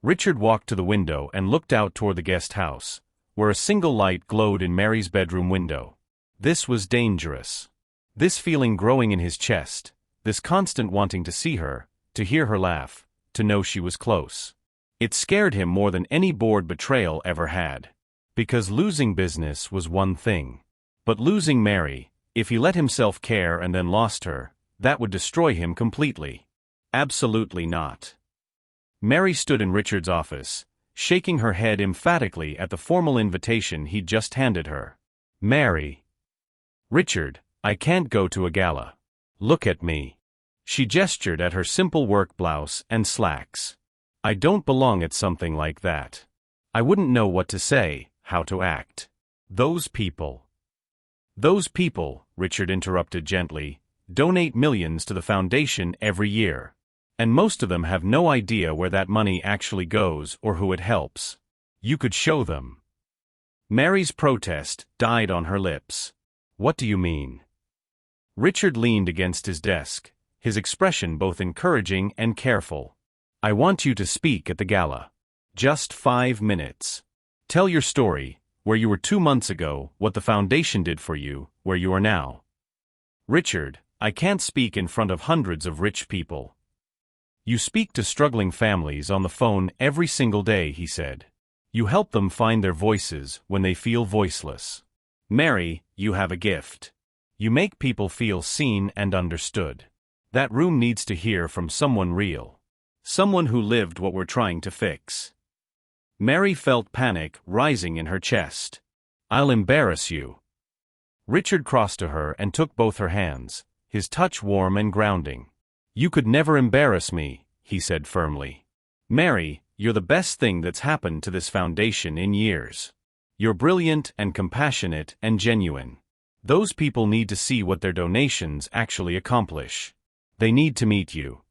Richard walked to the window and looked out toward the guest house, where a single light glowed in Mary's bedroom window. This was dangerous. This feeling growing in his chest, this constant wanting to see her, to hear her laugh, to know she was close. It scared him more than any bored betrayal ever had. Because losing business was one thing. But losing Mary, if he let himself care and then lost her, that would destroy him completely. Absolutely not. Mary stood in Richard's office, shaking her head emphatically at the formal invitation he'd just handed her. "Mary." "Richard, I can't go to a gala. Look at me." She gestured at her simple work blouse and slacks. "I don't belong at something like that. I wouldn't know what to say, how to act. Those people." "Those people," Richard interrupted gently, "donate millions to the foundation every year. And most of them have no idea where that money actually goes or who it helps. You could show them." Mary's protest died on her lips. "What do you mean?" Richard leaned against his desk, his expression both encouraging and careful. "I want you to speak at the gala. Just 5 minutes. Tell your story, where you were 2 months ago, what the foundation did for you, where you are now." "Richard, I can't speak in front of hundreds of rich people." "You speak to struggling families on the phone every single day," he said. "You help them find their voices when they feel voiceless. Mary, you have a gift. You make people feel seen and understood. That room needs to hear from someone real. Someone who lived what we're trying to fix." Mary felt panic rising in her chest. "I'll embarrass you." Richard crossed to her and took both her hands, his touch warm and grounding. "You could never embarrass me," he said firmly. "Mary, you're the best thing that's happened to this foundation in years. You're brilliant and compassionate and genuine. Those people need to see what their donations actually accomplish. They need to meet you."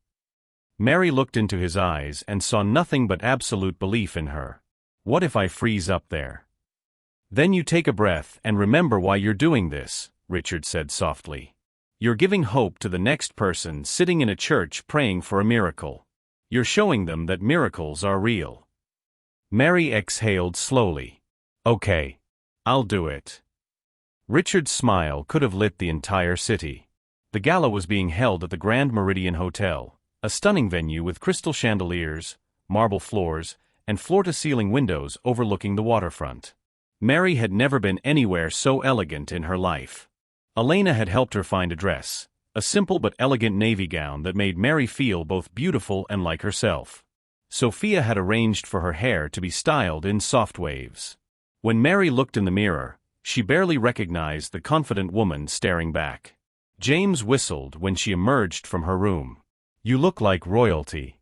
Mary looked into his eyes and saw nothing but absolute belief in her. "What if I freeze up there?" "Then you take a breath and remember why you're doing this," Richard said softly. "You're giving hope to the next person sitting in a church praying for a miracle. You're showing them that miracles are real." Mary exhaled slowly. "Okay. I'll do it." Richard's smile could have lit the entire city. The gala was being held at the Grand Meridian Hotel, a stunning venue with crystal chandeliers, marble floors, and floor-to-ceiling windows overlooking the waterfront. Mary had never been anywhere so elegant in her life. Elena had helped her find a dress, a simple but elegant navy gown that made Mary feel both beautiful and like herself. Sophia had arranged for her hair to be styled in soft waves. When Mary looked in the mirror, she barely recognized the confident woman staring back. James whistled when she emerged from her room. "You look like royalty."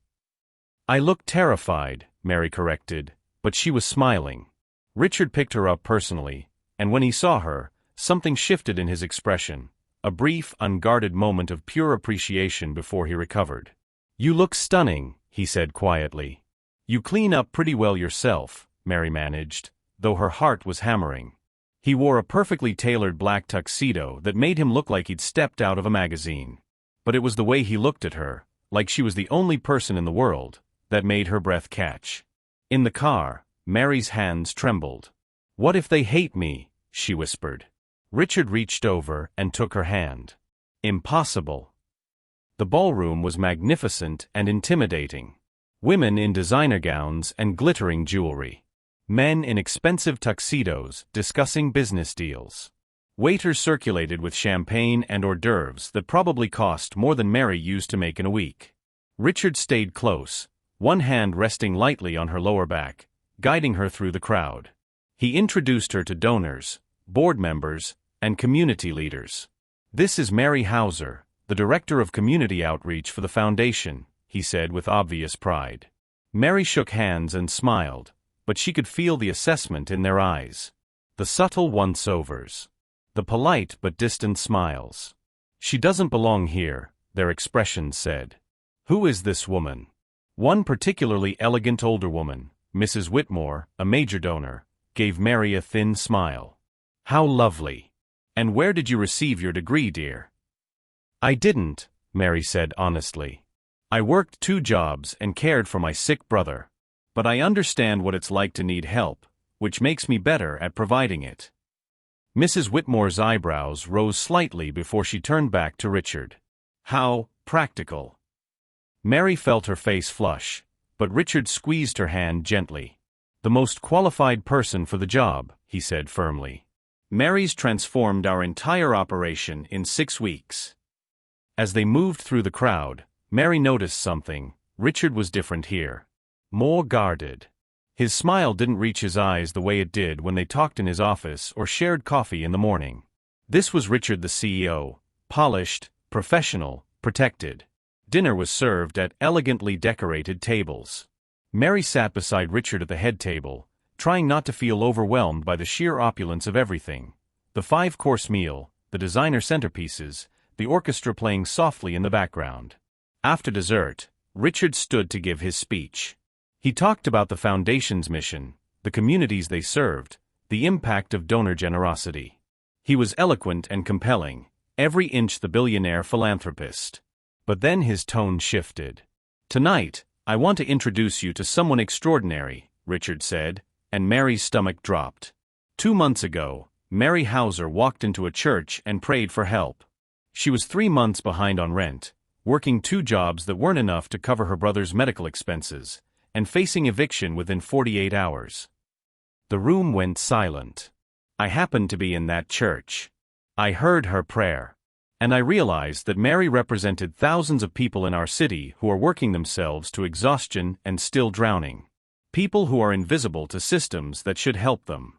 "I look terrified," Mary corrected, but she was smiling. Richard picked her up personally, and when he saw her, something shifted in his expression, a brief, unguarded moment of pure appreciation before he recovered. "You look stunning," he said quietly. "You clean up pretty well yourself," Mary managed, though her heart was hammering. He wore a perfectly tailored black tuxedo that made him look like he'd stepped out of a magazine. But it was the way he looked at her, like she was the only person in the world, that made her breath catch. In the car, Mary's hands trembled. "What if they hate me?" she whispered. Richard reached over and took her hand. "Impossible." The ballroom was magnificent and intimidating. Women in designer gowns and glittering jewelry. Men in expensive tuxedos discussing business deals. Waiters circulated with champagne and hors d'oeuvres that probably cost more than Mary used to make in a week. Richard stayed close, one hand resting lightly on her lower back, guiding her through the crowd. He introduced her to donors, board members, and community leaders. "This is Mary Hauser, the Director of Community Outreach for the Foundation," he said with obvious pride. Mary shook hands and smiled, but she could feel the assessment in their eyes. The subtle once-overs. The polite but distant smiles. "She doesn't belong here," their expressions said. "Who is this woman?" One particularly elegant older woman, Mrs. Whitmore, a major donor, gave Mary a thin smile. "How lovely. And where did you receive your degree, dear?" "I didn't," Mary said honestly. "I worked 2 jobs and cared for my sick brother. But I understand what it's like to need help, which makes me better at providing it." Mrs. Whitmore's eyebrows rose slightly before she turned back to Richard. "How practical." Mary felt her face flush, but Richard squeezed her hand gently. "The most qualified person for the job," he said firmly. "Mary's transformed our entire operation in 6 weeks." As they moved through the crowd, Mary noticed something. Richard was different here. More guarded. His smile didn't reach his eyes the way it did when they talked in his office or shared coffee in the morning. This was Richard the CEO, polished, professional, protected. Dinner was served at elegantly decorated tables. Mary sat beside Richard at the head table, trying not to feel overwhelmed by the sheer opulence of everything. The 5-course meal, the designer centerpieces, the orchestra playing softly in the background. After dessert, Richard stood to give his speech. He talked about the Foundation's mission, the communities they served, the impact of donor generosity. He was eloquent and compelling, every inch the billionaire philanthropist. But then his tone shifted. "Tonight, I want to introduce you to someone extraordinary," Richard said, and Mary's stomach dropped. 2 months ago, Mary Hauser walked into a church and prayed for help. She was 3 months behind on rent, working 2 jobs that weren't enough to cover her brother's medical expenses, and facing eviction within 48 hours. The room went silent. I happened to be in that church. I heard her prayer. And I realized that Mary represented thousands of people in our city who are working themselves to exhaustion and still drowning. People who are invisible to systems that should help them.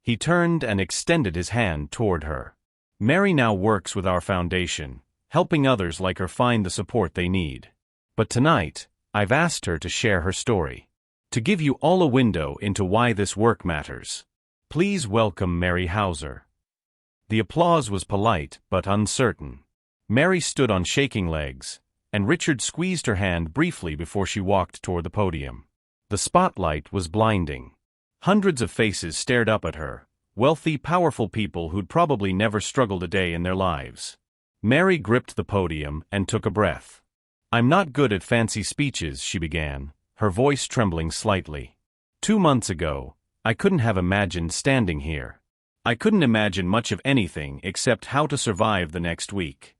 He turned and extended his hand toward her. "Mary now works with our foundation, helping others like her find the support they need. But tonight, I've asked her to share her story. To give you all a window into why this work matters. Please welcome Mary Hauser." The applause was polite but uncertain. Mary stood on shaking legs, and Richard squeezed her hand briefly before she walked toward the podium. The spotlight was blinding. Hundreds of faces stared up at her, wealthy, powerful people who'd probably never struggled a day in their lives. Mary gripped the podium and took a breath. "I'm not good at fancy speeches," she began, her voice trembling slightly. 2 months ago, I couldn't have imagined standing here. I couldn't imagine much of anything except how to survive the next week."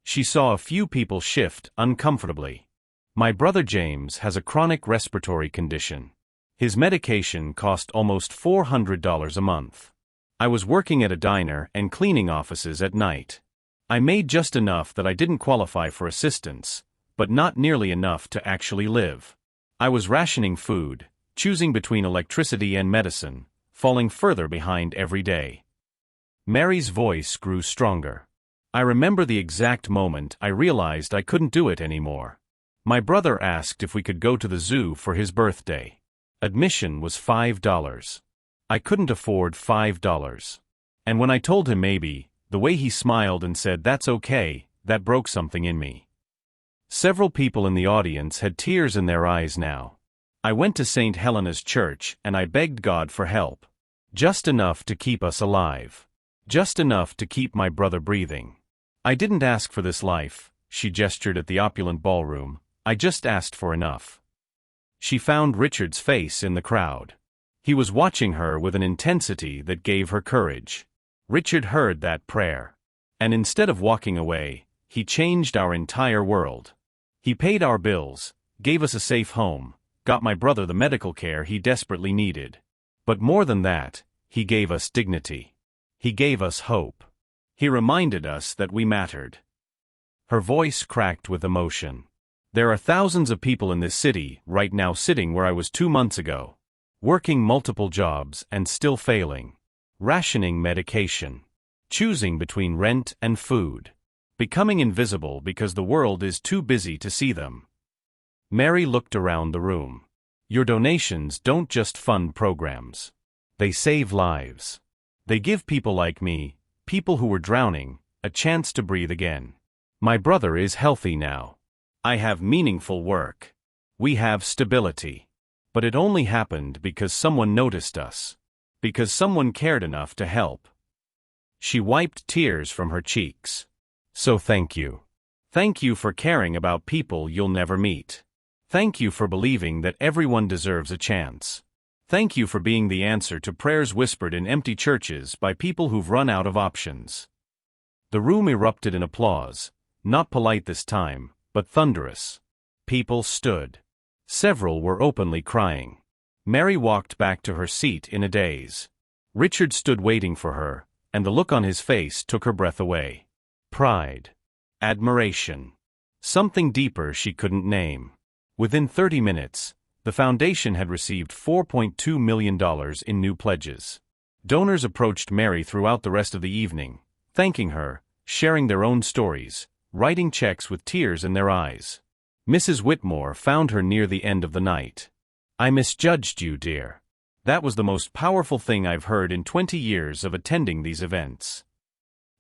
She saw a few people shift uncomfortably. "My brother James has a chronic respiratory condition. His medication cost almost $400 a month. I was working at a diner and cleaning offices at night. I made just enough that I didn't qualify for assistance, but not nearly enough to actually live. I was rationing food, choosing between electricity and medicine, falling further behind every day." Mary's voice grew stronger. "I remember the exact moment I realized I couldn't do it anymore. My brother asked if we could go to the zoo for his birthday. Admission was $5. I couldn't afford $5. And when I told him maybe, the way he smiled and said that's okay, that broke something in me." Several people in the audience had tears in their eyes now. "I went to St. Helena's Church and I begged God for help. Just enough to keep us alive. Just enough to keep my brother breathing. I didn't ask for this life," she gestured at the opulent ballroom. "I just asked for enough." She found Richard's face in the crowd. He was watching her with an intensity that gave her courage. Richard heard that prayer. And instead of walking away, he changed our entire world. He paid our bills, gave us a safe home, got my brother the medical care he desperately needed. But more than that, he gave us dignity. He gave us hope. He reminded us that we mattered. Her voice cracked with emotion. "There are thousands of people in this city right now sitting where I was 2 months ago. Working multiple jobs and still failing. Rationing medication. Choosing between rent and food. Becoming invisible because the world is too busy to see them." Mary looked around the room. Your donations don't just fund programs. They save lives. They give people like me, people who were drowning, a chance to breathe again. My brother is healthy now. I have meaningful work. We have stability. But it only happened because someone noticed us. Because someone cared enough to help. She wiped tears from her cheeks. So thank you. Thank you for caring about people you'll never meet. Thank you for believing that everyone deserves a chance. Thank you for being the answer to prayers whispered in empty churches by people who've run out of options. The room erupted in applause, not polite this time, but thunderous. People stood. Several were openly crying. Mary walked back to her seat in a daze. Richard stood waiting for her, and the look on his face took her breath away. Pride. Admiration. Something deeper she couldn't name. Within 30 minutes, the foundation had received $4.2 million in new pledges. Donors approached Mary throughout the rest of the evening, thanking her, sharing their own stories, writing checks with tears in their eyes. Mrs. Whitmore found her near the end of the night. I misjudged you, dear. That was the most powerful thing I've heard in 20 years of attending these events.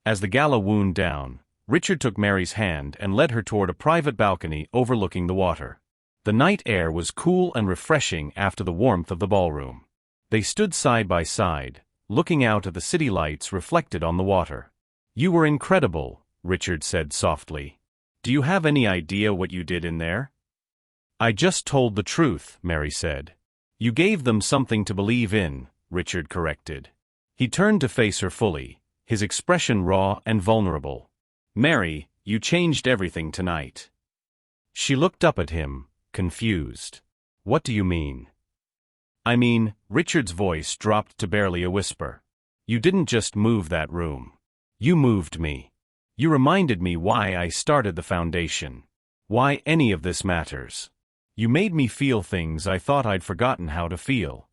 As the gala wound down, Richard took Mary's hand and led her toward a private balcony overlooking the water. The night air was cool and refreshing after the warmth of the ballroom. They stood side by side, looking out at the city lights reflected on the water. You were incredible, Richard said softly. Do you have any idea what you did in there? I just told the truth, Mary said. You gave them something to believe in, Richard corrected. He turned to face her fully, his expression raw and vulnerable. Mary, you changed everything tonight. She looked up at him, confused. What do you mean? I mean, Richard's voice dropped to barely a whisper. You didn't just move that room. You moved me. You reminded me why I started the foundation. Why any of this matters. You made me feel things I thought I'd forgotten how to feel.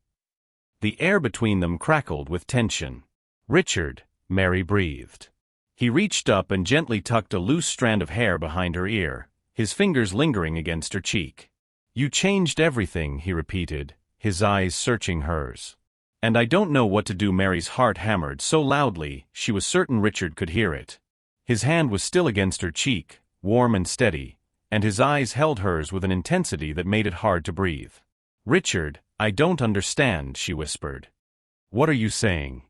The air between them crackled with tension. Richard, Mary breathed. He reached up and gently tucked a loose strand of hair behind her ear, his fingers lingering against her cheek. You changed everything, he repeated, his eyes searching hers. And I don't know what to do. Mary's heart hammered so loudly she was certain Richard could hear it. His hand was still against her cheek, warm and steady, and his eyes held hers with an intensity that made it hard to breathe. Richard, I don't understand, she whispered. What are you saying?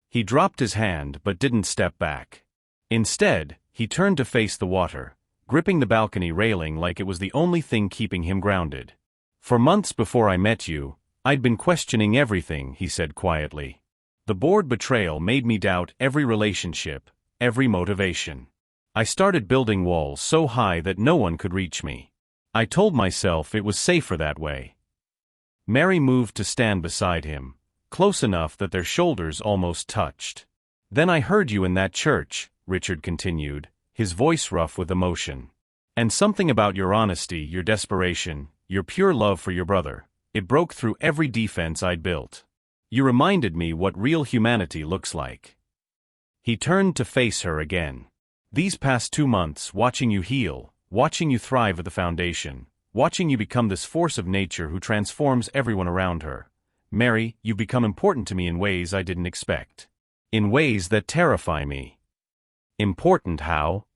He dropped his hand but didn't step back. Instead, he turned to face the water, gripping the balcony railing like it was the only thing keeping him grounded. For months before I met you, I'd been questioning everything, he said quietly. The board betrayal made me doubt every relationship, every motivation. I started building walls so high that no one could reach me. I told myself it was safer that way. Mary moved to stand beside him, close enough that their shoulders almost touched. Then I heard you in that church, Richard continued, his voice rough with emotion. And something about your honesty, your desperation, your pure love for your brother, it broke through every defense I'd built. You reminded me what real humanity looks like. He turned to face her again. These past 2 months, watching you heal, watching you thrive at the foundation, watching you become this force of nature who transforms everyone around her. Mary, you've become important to me in ways I didn't expect. In ways that terrify me. Important how?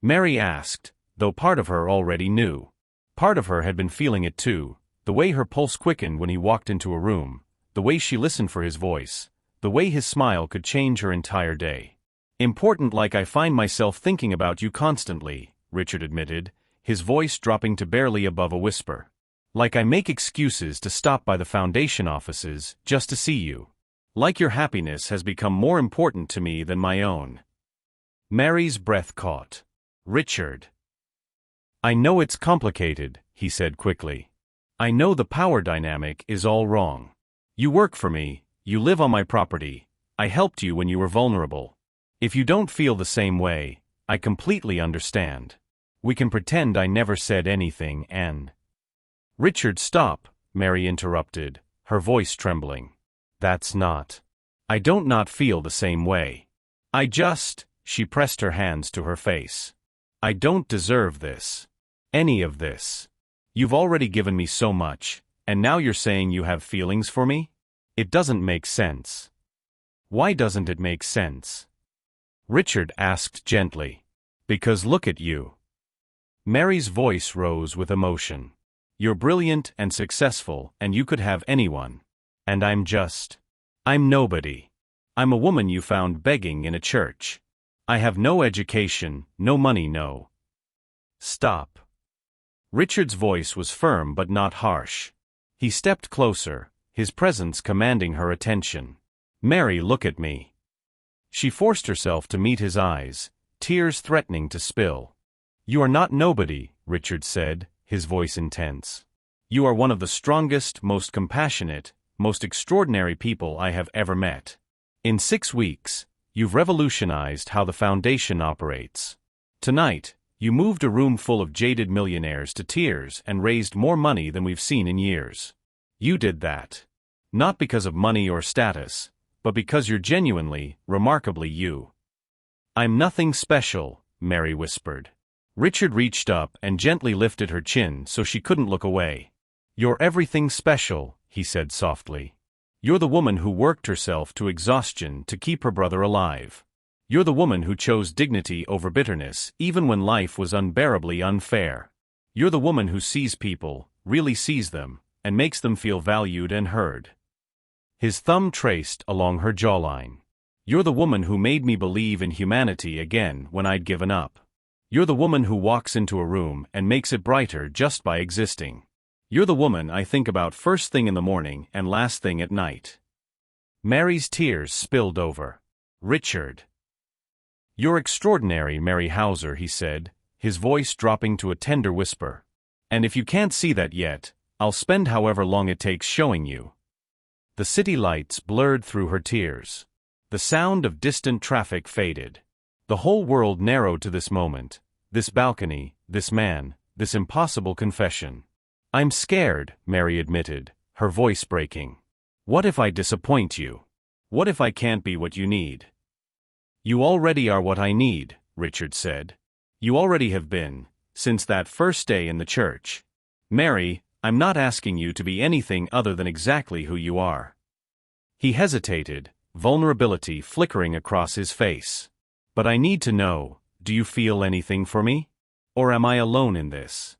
Mary asked, though part of her already knew. Part of her had been feeling it too, the way her pulse quickened when he walked into a room, the way she listened for his voice, the way his smile could change her entire day. Important like I find myself thinking about you constantly, Richard admitted, his voice dropping to barely above a whisper. Like I make excuses to stop by the foundation offices just to see you. Like your happiness has become more important to me than my own. Mary's breath caught. Richard. I know it's complicated, he said quickly. I know the power dynamic is all wrong. You work for me, you live on my property, I helped you when you were vulnerable. If you don't feel the same way, I completely understand. We can pretend I never said anything and... Richard, stop, Mary interrupted, her voice trembling. That's not. I don't not feel the same way. I just... She pressed her hands to her face. I don't deserve this. Any of this. You've already given me so much, and now you're saying you have feelings for me? It doesn't make sense. Why doesn't it make sense? Richard asked gently. Because look at you. Mary's voice rose with emotion. You're brilliant and successful, and you could have anyone. And I'm nobody. I'm a woman you found begging in a church. I have no education, no money, no. Stop. Richard's voice was firm but not harsh. He stepped closer, his presence commanding her attention. Mary, look at me. She forced herself to meet his eyes, tears threatening to spill. You are not nobody, Richard said, his voice intense. You are one of the strongest, most compassionate, most extraordinary people I have ever met. In 6 weeks, you've revolutionized how the foundation operates. Tonight, you moved a room full of jaded millionaires to tears and raised more money than we've seen in years. You did that. Not because of money or status, but because you're genuinely, remarkably you. I'm nothing special, Mary whispered. Richard reached up and gently lifted her chin so she couldn't look away. You're everything special, he said softly. You're the woman who worked herself to exhaustion to keep her brother alive. You're the woman who chose dignity over bitterness even when life was unbearably unfair. You're the woman who sees people, really sees them, and makes them feel valued and heard. His thumb traced along her jawline. You're the woman who made me believe in humanity again when I'd given up. You're the woman who walks into a room and makes it brighter just by existing. You're the woman I think about first thing in the morning and last thing at night. Mary's tears spilled over. Richard. You're extraordinary, Mary Hauser, he said, his voice dropping to a tender whisper. And if you can't see that yet, I'll spend however long it takes showing you. The city lights blurred through her tears. The sound of distant traffic faded. The whole world narrowed to this moment, this balcony, this man, this impossible confession. I'm scared, Mary admitted, her voice breaking. What if I disappoint you? What if I can't be what you need? You already are what I need, Richard said. You already have been, since that first day in the church. Mary, I'm not asking you to be anything other than exactly who you are. He hesitated, vulnerability flickering across his face. But I need to know, do you feel anything for me? Or am I alone in this?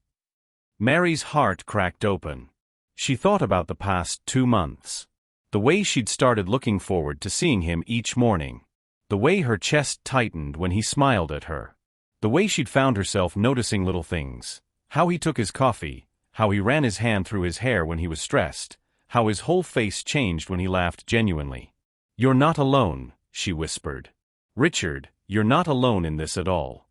Mary's heart cracked open. She thought about the past 2 months. The way she'd started looking forward to seeing him each morning. The way her chest tightened when he smiled at her. The way she'd found herself noticing little things. How he took his coffee, how he ran his hand through his hair when he was stressed, how his whole face changed when he laughed genuinely. You're not alone, she whispered. Richard, you're not alone in this at all.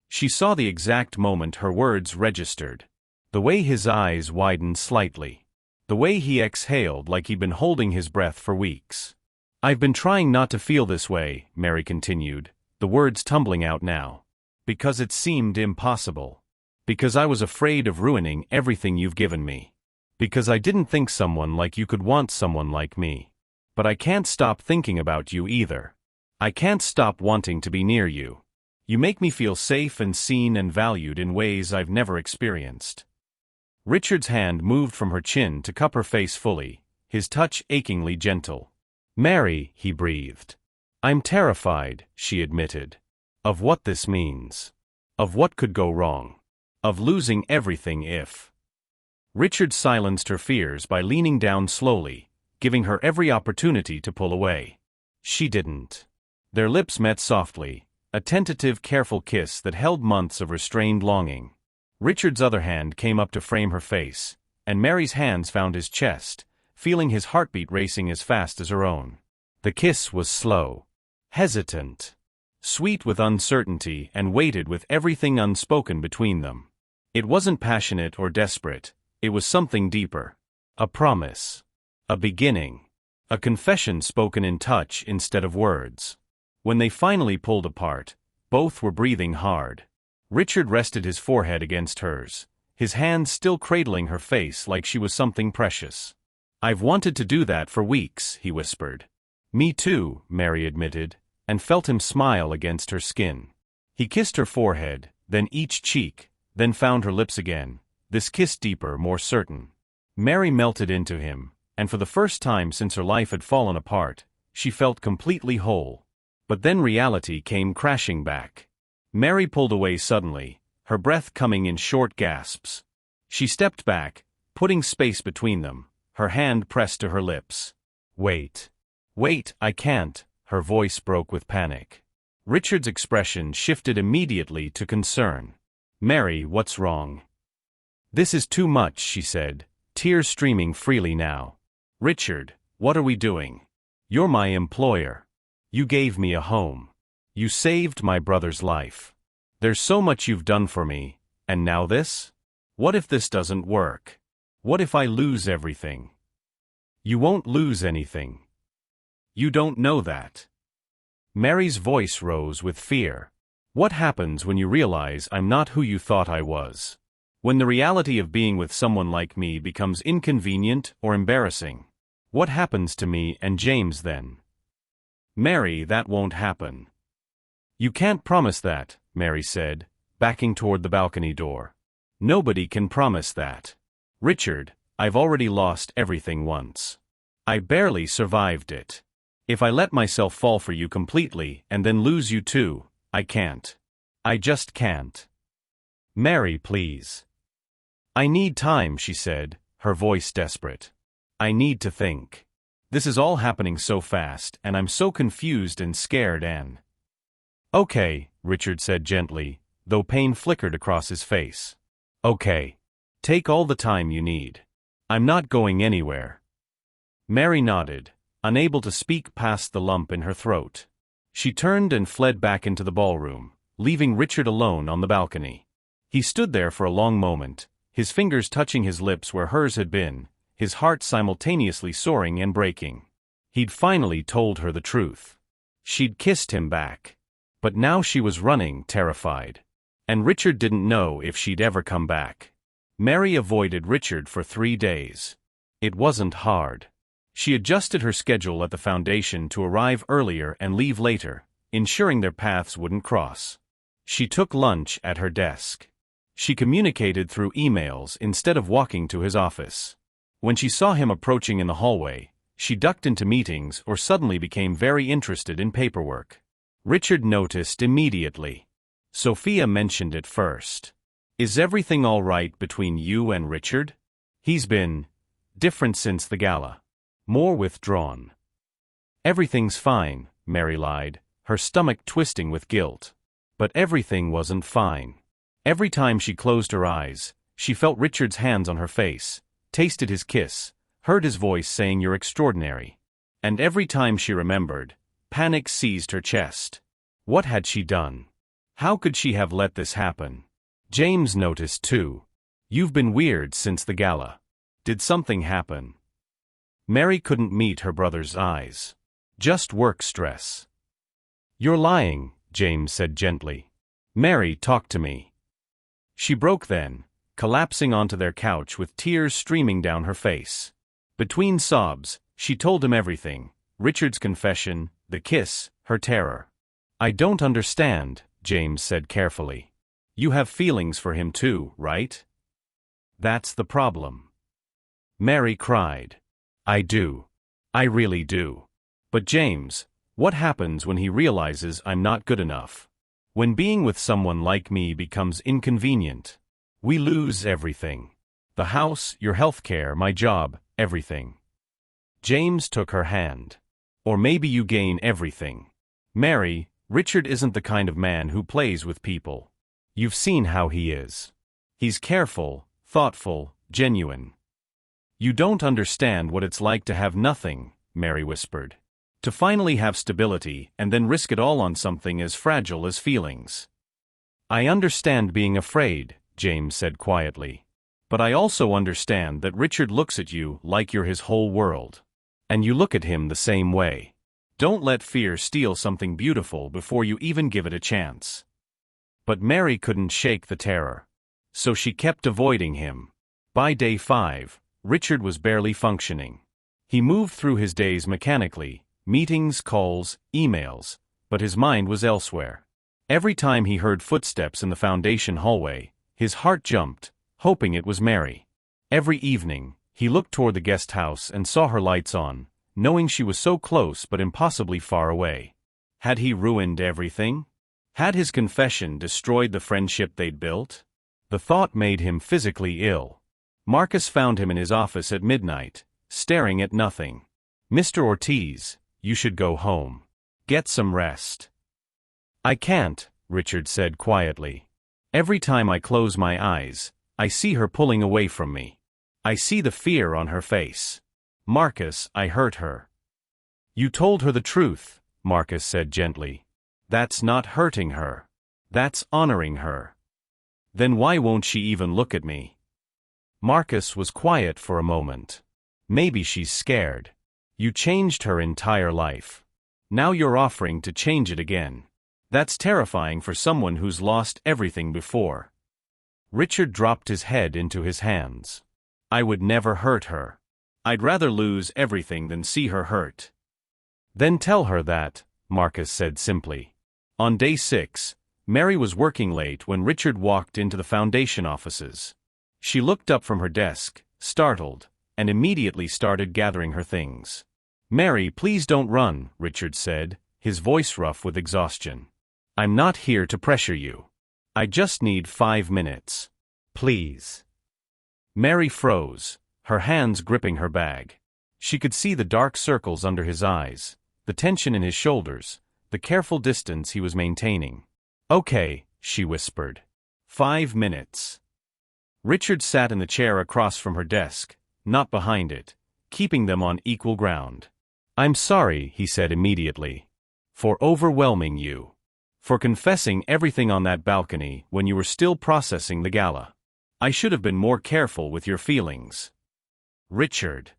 She saw the exact moment her words registered. The way his eyes widened slightly. The way he exhaled like he'd been holding his breath for weeks. I've been trying not to feel this way, Mary continued, the words tumbling out now. Because it seemed impossible. Because I was afraid of ruining everything you've given me. Because I didn't think someone like you could want someone like me. But I can't stop thinking about you either. I can't stop wanting to be near you. You make me feel safe and seen and valued in ways I've never experienced. Richard's hand moved from her chin to cup her face fully, his touch achingly gentle. Mary, he breathed. I'm terrified, she admitted. Of what this means. Of what could go wrong. Of losing everything if. Richard silenced her fears by leaning down slowly, giving her every opportunity to pull away. She didn't. Their lips met softly, a tentative, careful kiss that held months of restrained longing. Richard's other hand came up to frame her face, and Mary's hands found his chest, feeling his heartbeat racing as fast as her own. The kiss was slow, hesitant, sweet with uncertainty and weighted with everything unspoken between them. It wasn't passionate or desperate, it was something deeper. A promise. A beginning. A confession spoken in touch instead of words. When they finally pulled apart, both were breathing hard. Richard rested his forehead against hers, his hands still cradling her face like she was something precious. I've wanted to do that for weeks, he whispered. Me too, Mary admitted, and felt him smile against her skin. He kissed her forehead, then each cheek, then found her lips again, this kiss deeper, more certain. Mary melted into him, and for the first time since her life had fallen apart, she felt completely whole. But then reality came crashing back. Mary pulled away suddenly, her breath coming in short gasps. She stepped back, putting space between them, her hand pressed to her lips. Wait. Wait, I can't, her voice broke with panic. Richard's expression shifted immediately to concern. Mary, what's wrong? This is too much, she said, tears streaming freely now. Richard, what are we doing? You're my employer. You gave me a home. You saved my brother's life. There's so much you've done for me, and now this? What if this doesn't work? What if I lose everything? You won't lose anything. You don't know that. Mary's voice rose with fear. What happens when you realize I'm not who you thought I was? When the reality of being with someone like me becomes inconvenient or embarrassing? What happens to me and James then? Mary, that won't happen. You can't promise that, Mary said, backing toward the balcony door. Nobody can promise that. Richard, I've already lost everything once. I barely survived it. If I let myself fall for you completely and then lose you too, I can't. I just can't. Mary, please. I need time, she said, her voice desperate. I need to think. This is all happening so fast, and I'm so confused and scared and... Okay, Richard said gently, though pain flickered across his face. Okay. Take all the time you need. I'm not going anywhere. Mary nodded, unable to speak past the lump in her throat. She turned and fled back into the ballroom, leaving Richard alone on the balcony. He stood there for a long moment, his fingers touching his lips where hers had been, his heart simultaneously soaring and breaking. He'd finally told her the truth. She'd kissed him back. But now she was running, terrified. And Richard didn't know if she'd ever come back. Mary avoided Richard for 3 days. It wasn't hard. She adjusted her schedule at the foundation to arrive earlier and leave later, ensuring their paths wouldn't cross. She took lunch at her desk. She communicated through emails instead of walking to his office. When she saw him approaching in the hallway, she ducked into meetings or suddenly became very interested in paperwork. Richard noticed immediately. Sophia mentioned it first. Is everything all right between you and Richard? He's been different since the gala. More withdrawn. Everything's fine, Mary lied, her stomach twisting with guilt. But everything wasn't fine. Every time she closed her eyes, she felt Richard's hands on her face, tasted his kiss, heard his voice saying you're extraordinary. And every time she remembered, panic seized her chest. What had she done? How could she have let this happen? James noticed too. You've been weird since the gala. Did something happen? Mary couldn't meet her brother's eyes. Just work stress. You're lying, James said gently. Mary, talk to me. She broke then, collapsing onto their couch with tears streaming down her face. Between sobs, she told him everything, Richard's confession, the kiss, her terror. I don't understand, James said carefully. You have feelings for him too, right? That's the problem. Mary cried. I do. I really do. But James, what happens when he realizes I'm not good enough? When being with someone like me becomes inconvenient? We lose everything. The house, your healthcare, my job, everything. James took her hand. Or maybe you gain everything. Mary, Richard isn't the kind of man who plays with people. You've seen how he is. He's careful, thoughtful, genuine. You don't understand what it's like to have nothing, Mary whispered. To finally have stability and then risk it all on something as fragile as feelings. I understand being afraid, James said quietly. But I also understand that Richard looks at you like you're his whole world. And you look at him the same way. Don't let fear steal something beautiful before you even give it a chance. But Mary couldn't shake the terror. So she kept avoiding him. By day 5, Richard was barely functioning. He moved through his days mechanically, meetings, calls, emails, but his mind was elsewhere. Every time he heard footsteps in the foundation hallway, his heart jumped, hoping it was Mary. Every evening, he looked toward the guest house and saw her lights on, knowing she was so close but impossibly far away. Had he ruined everything? Had his confession destroyed the friendship they'd built? The thought made him physically ill. Marcus found him in his office at midnight, staring at nothing. "Mr. Ortiz, you should go home. Get some rest." "I can't," Richard said quietly. "Every time I close my eyes, I see her pulling away from me. I see the fear on her face. Marcus, I hurt her." "You told her the truth," Marcus said gently. "That's not hurting her. That's honoring her." "Then why won't she even look at me?" Marcus was quiet for a moment. "Maybe she's scared. You changed her entire life. Now you're offering to change it again. That's terrifying for someone who's lost everything before." Richard dropped his head into his hands. "I would never hurt her. I'd rather lose everything than see her hurt." "Then tell her that," Marcus said simply. On day 6, Mary was working late when Richard walked into the foundation offices. She looked up from her desk, startled, and immediately started gathering her things. "Mary, please don't run," Richard said, his voice rough with exhaustion. "I'm not here to pressure you. I just need 5 minutes. Please." Mary froze, her hands gripping her bag. She could see the dark circles under his eyes, the tension in his shoulders, the careful distance he was maintaining. "Okay," she whispered. 5 minutes." Richard sat in the chair across from her desk, not behind it, keeping them on equal ground. "I'm sorry," he said immediately, "for overwhelming you. For confessing everything on that balcony when you were still processing the gala. I should have been more careful with your feelings." "Richard."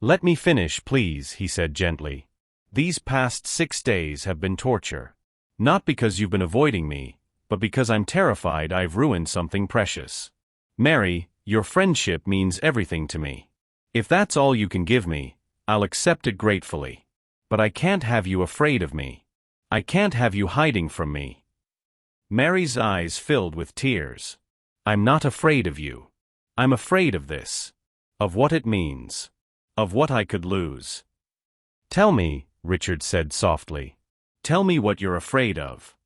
"Let me finish, please," he said gently. "These past 6 days have been torture. Not because you've been avoiding me, but because I'm terrified I've ruined something precious. Mary, your friendship means everything to me. If that's all you can give me, I'll accept it gratefully. But I can't have you afraid of me. I can't have you hiding from me." Mary's eyes filled with tears. "I'm not afraid of you. I'm afraid of this. Of what it means. Of what I could lose." "Tell me," Richard said softly. "Tell me what you're afraid of."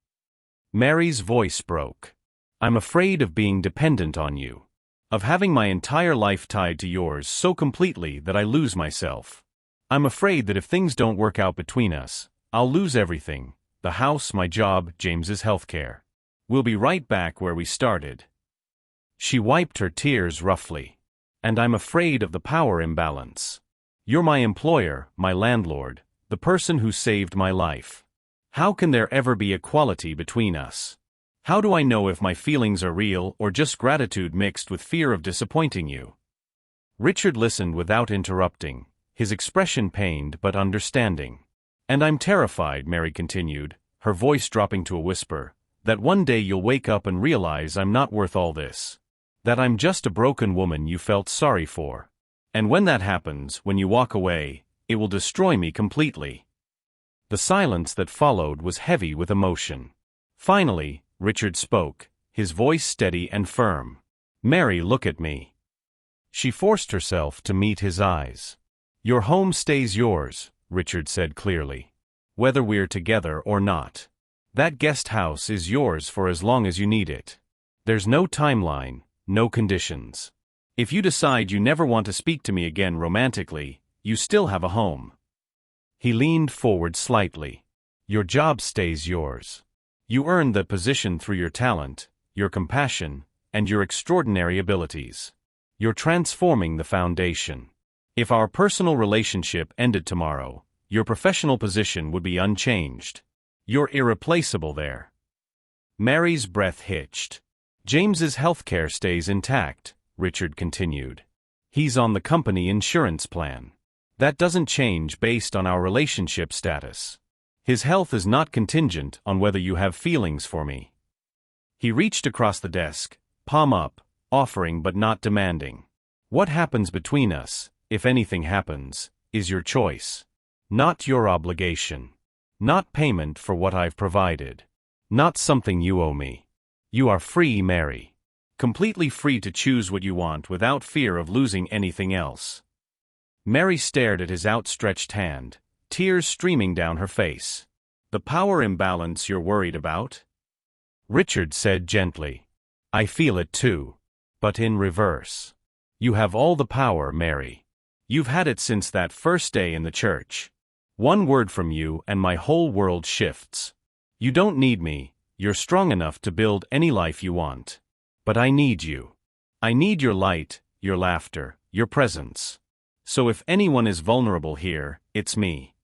Mary's voice broke. "I'm afraid of being dependent on you. Of having my entire life tied to yours so completely that I lose myself. I'm afraid that if things don't work out between us, I'll lose everything, the house, my job, James's healthcare. We'll be right back where we started." She wiped her tears roughly. "And I'm afraid of the power imbalance. You're my employer, my landlord, the person who saved my life. How can there ever be equality between us? How do I know if my feelings are real or just gratitude mixed with fear of disappointing you?" Richard listened without interrupting, his expression pained but understanding. "And I'm terrified," Mary continued, her voice dropping to a whisper, "that one day you'll wake up and realize I'm not worth all this. That I'm just a broken woman you felt sorry for. And when that happens, when you walk away, it will destroy me completely." The silence that followed was heavy with emotion. Finally, Richard spoke, his voice steady and firm. "Mary, look at me." She forced herself to meet his eyes. "Your home stays yours," Richard said clearly. "Whether we're together or not. That guest house is yours for as long as you need it. There's no timeline, no conditions. If you decide you never want to speak to me again romantically, you still have a home." He leaned forward slightly. "Your job stays yours. You earned that position through your talent, your compassion, and your extraordinary abilities. You're transforming the foundation. If our personal relationship ended tomorrow, your professional position would be unchanged. You're irreplaceable there." Mary's breath hitched. "James's healthcare stays intact," Richard continued. "He's on the company insurance plan. That doesn't change based on our relationship status. His health is not contingent on whether you have feelings for me." He reached across the desk, palm up, offering but not demanding. "What happens between us, if anything happens, is your choice. Not your obligation. Not payment for what I've provided. Not something you owe me. You are free, Mary. completely free to choose what you want without fear of losing anything else. Mary stared at his outstretched hand, tears streaming down her face. The power imbalance you're worried about? Richard said gently. I feel it too. But in reverse. You have all the power, Mary. You've had it since that first day in the church. One word from you and my whole world shifts. You don't need me, you're strong enough to build any life you want. But I need you. I need your light, your laughter, your presence. So if anyone is vulnerable here, it's me.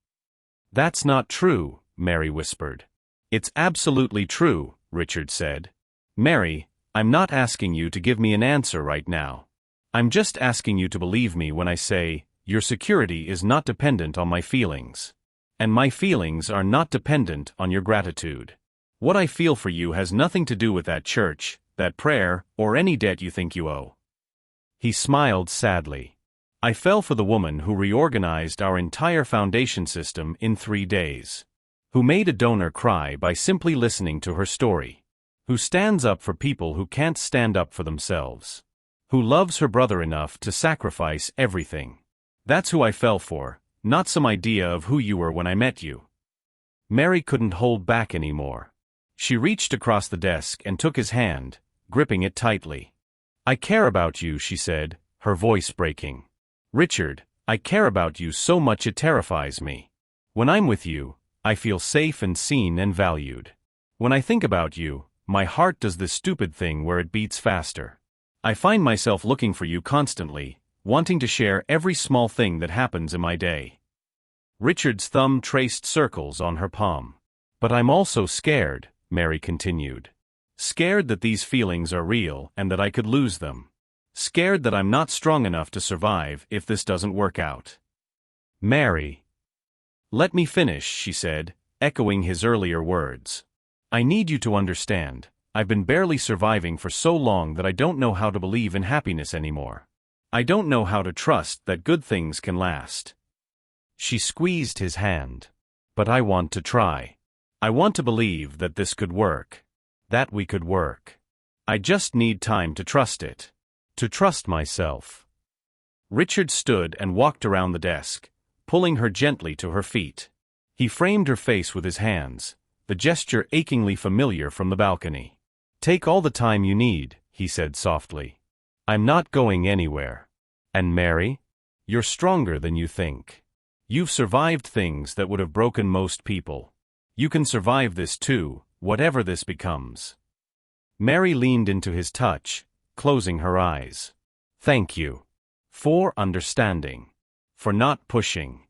That's not true, Mary whispered. It's absolutely true, Richard said. Mary, I'm not asking you to give me an answer right now. I'm just asking you to believe me when I say, your security is not dependent on my feelings. And my feelings are not dependent on your gratitude. What I feel for you has nothing to do with that church, that prayer, or any debt you think you owe. He smiled sadly. I fell for the woman who reorganized our entire foundation system in 3 days. Who made a donor cry by simply listening to her story. Who stands up for people who can't stand up for themselves. Who loves her brother enough to sacrifice everything. That's who I fell for, not some idea of who you were when I met you. Mary couldn't hold back anymore. She reached across the desk and took his hand, gripping it tightly. I care about you, she said, her voice breaking. Richard, I care about you so much it terrifies me. When I'm with you, I feel safe and seen and valued. When I think about you, my heart does this stupid thing where it beats faster. I find myself looking for you constantly, wanting to share every small thing that happens in my day. Richard's thumb traced circles on her palm. But I'm also scared, Mary continued. Scared that these feelings are real and that I could lose them. Scared that I'm not strong enough to survive if this doesn't work out. Mary. Let me finish, she said, echoing his earlier words. I need you to understand, I've been barely surviving for so long that I don't know how to believe in happiness anymore. I don't know how to trust that good things can last. She squeezed his hand. But I want to try. I want to believe that this could work. That we could work. I just need time to trust it. To trust myself. Richard stood and walked around the desk, pulling her gently to her feet. He framed her face with his hands, the gesture achingly familiar from the balcony. Take all the time you need, he said softly. I'm not going anywhere. And Mary? You're stronger than you think. You've survived things that would have broken most people. You can survive this too, whatever this becomes. Mary leaned into his touch, closing her eyes. Thank you. For understanding. For not pushing.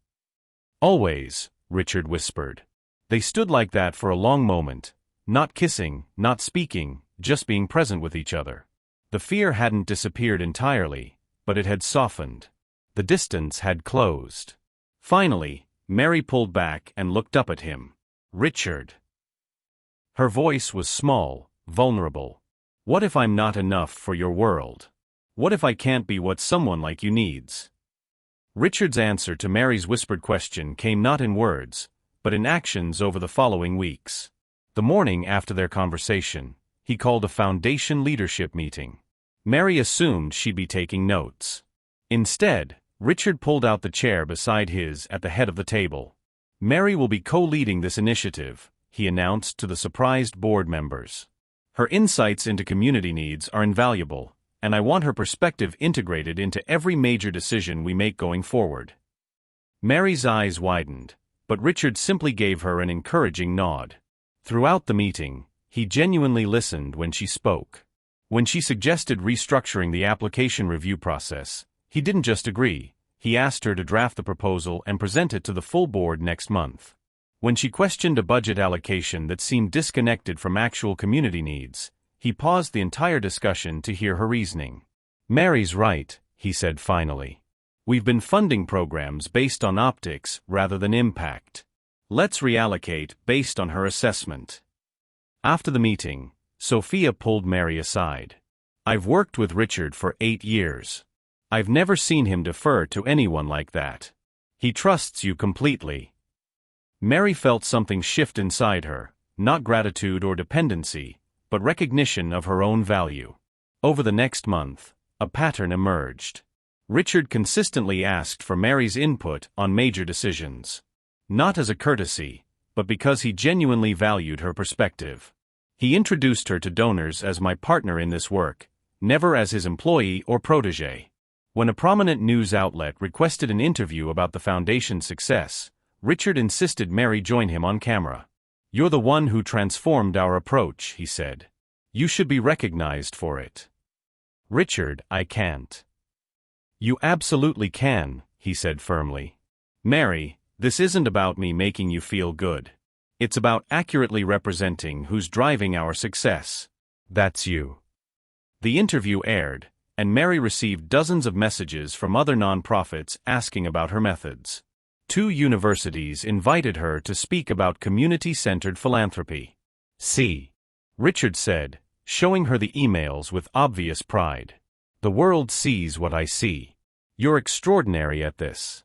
Always, Richard whispered. They stood like that for a long moment, not kissing, not speaking, just being present with each other. The fear hadn't disappeared entirely, but it had softened. The distance had closed. Finally, Mary pulled back and looked up at him. Richard. Her voice was small, vulnerable. What if I'm not enough for your world? What if I can't be what someone like you needs? Richard's answer to Mary's whispered question came not in words, but in actions over the following weeks. The morning after their conversation, he called a foundation leadership meeting. Mary assumed she'd be taking notes. Instead, Richard pulled out the chair beside his at the head of the table. Mary will be co-leading this initiative, he announced to the surprised board members. Her insights into community needs are invaluable, and I want her perspective integrated into every major decision we make going forward. Mary's eyes widened, but Richard simply gave her an encouraging nod. Throughout the meeting, he genuinely listened when she spoke. When she suggested restructuring the application review process, he didn't just agree, he asked her to draft the proposal and present it to the full board next month. When she questioned a budget allocation that seemed disconnected from actual community needs, he paused the entire discussion to hear her reasoning. Mary's right, he said finally. We've been funding programs based on optics rather than impact. Let's reallocate based on her assessment. After the meeting, Sophia pulled Mary aside. I've worked with Richard for 8 years. I've never seen him defer to anyone like that. He trusts you completely. Mary felt something shift inside her, not gratitude or dependency, but recognition of her own value. Over the next month, a pattern emerged. Richard consistently asked for Mary's input on major decisions. Not as a courtesy, but because he genuinely valued her perspective. He introduced her to donors as my partner in this work, never as his employee or protégé. When a prominent news outlet requested an interview about the foundation's success, Richard insisted Mary join him on camera. "You're the one who transformed our approach," he said. "You should be recognized for it." "Richard, I can't." "You absolutely can," he said firmly. "Mary, this isn't about me making you feel good. It's about accurately representing who's driving our success. That's you." The interview aired, and Mary received dozens of messages from other nonprofits asking about her methods. 2 universities invited her to speak about community-centered philanthropy. "See," Richard said, showing her the emails with obvious pride. "The world sees what I see. You're extraordinary at this."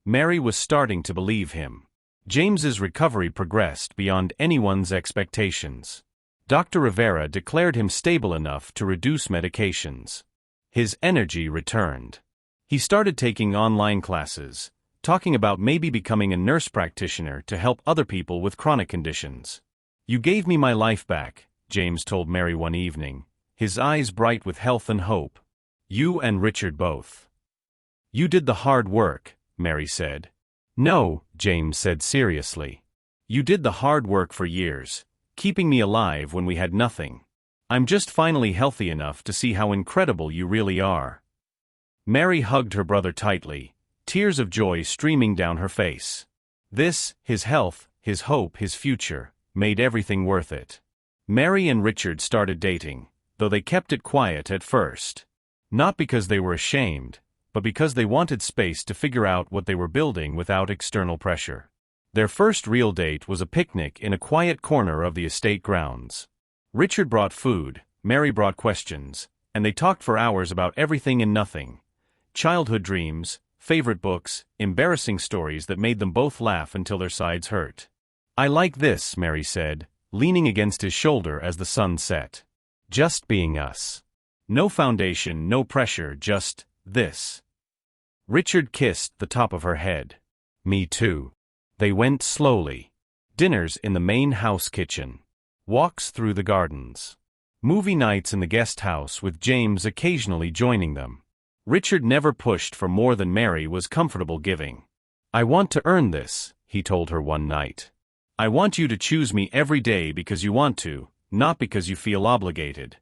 Mary was starting to believe him. James's recovery progressed beyond anyone's expectations. Dr. Rivera declared him stable enough to reduce medications. His energy returned. He started taking online classes, talking about maybe becoming a nurse practitioner to help other people with chronic conditions. "You gave me my life back," James told Mary one evening, his eyes bright with health and hope. "You and Richard both." "You did the hard work," Mary said. "No," James said seriously. "You did the hard work for years, keeping me alive when we had nothing. I'm just finally healthy enough to see how incredible you really are." Mary hugged her brother tightly, tears of joy streaming down her face. This, his health, his hope, his future, made everything worth it. Mary and Richard started dating, though they kept it quiet at first. Not because they were ashamed, but because they wanted space to figure out what they were building without external pressure. Their first real date was a picnic in a quiet corner of the estate grounds. Richard brought food, Mary brought questions, and they talked for hours about everything and nothing. Childhood dreams, favorite books, embarrassing stories that made them both laugh until their sides hurt. "I like this," Mary said, leaning against his shoulder as the sun set. "Just being us. No foundation, no pressure, just this." Richard kissed the top of her head. "Me too." They went slowly. Dinners in the main house kitchen. Walks through the gardens. Movie nights in the guest house with James occasionally joining them. Richard never pushed for more than Mary was comfortable giving. "I want to earn this," he told her one night. "I want you to choose me every day because you want to, not because you feel obligated."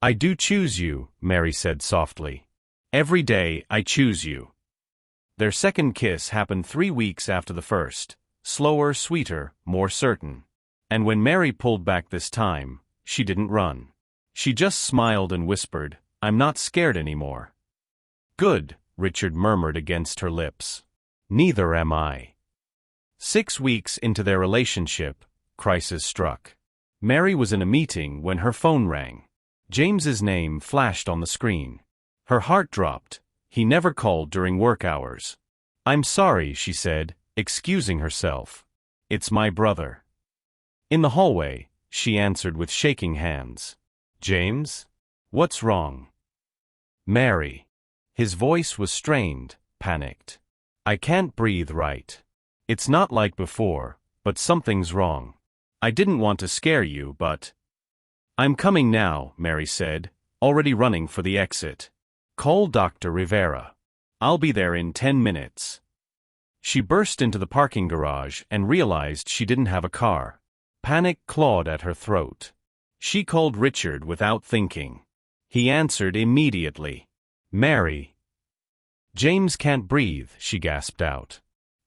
"I do choose you," Mary said softly. "Every day I choose you." Their second kiss happened 3 weeks after the first, slower, sweeter, more certain. And when Mary pulled back this time, she didn't run. She just smiled and whispered, "I'm not scared anymore." "Good," Richard murmured against her lips. "Neither am I." 6 weeks into their relationship, crisis struck. Mary was in a meeting when her phone rang. James's name flashed on the screen. Her heart dropped. He never called during work hours. "I'm sorry," she said, excusing herself. "It's my brother." In the hallway, she answered with shaking hands. "James? What's wrong?" "Mary." His voice was strained, panicked. "I can't breathe right. It's not like before, but something's wrong. I didn't want to scare you, but—" "I'm coming now," Mary said, already running for the exit. "Call Dr. Rivera. I'll be there in 10 minutes." She burst into the parking garage and realized she didn't have a car. Panic clawed at her throat. She called Richard without thinking. He answered immediately. "Mary." "James can't breathe," she gasped out.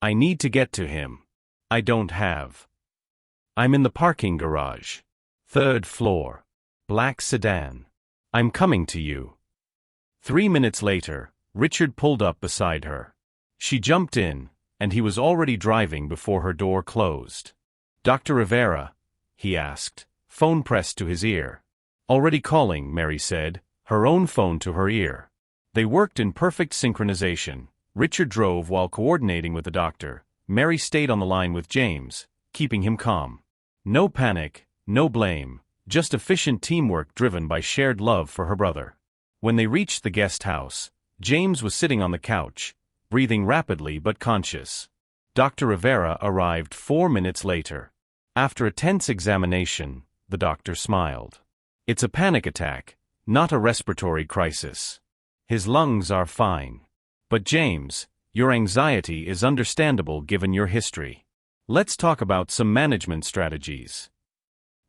"I need to get to him. I don't have." "I'm in the parking garage. 3rd floor. Black sedan. I'm coming to you." 3 minutes later, Richard pulled up beside her. She jumped in, and he was already driving before her door closed. "Dr. Rivera?" he asked, phone pressed to his ear. "Already calling," Mary said, her own phone to her ear. They worked in perfect synchronization. Richard drove while coordinating with the doctor. Mary stayed on the line with James, keeping him calm. No panic, no blame, just efficient teamwork driven by shared love for her brother. When they reached the guest house, James was sitting on the couch, breathing rapidly but conscious. Dr. Rivera arrived 4 minutes later. After a tense examination, the doctor smiled. "It's a panic attack, not a respiratory crisis. His lungs are fine. But James, your anxiety is understandable given your history. Let's talk about some management strategies."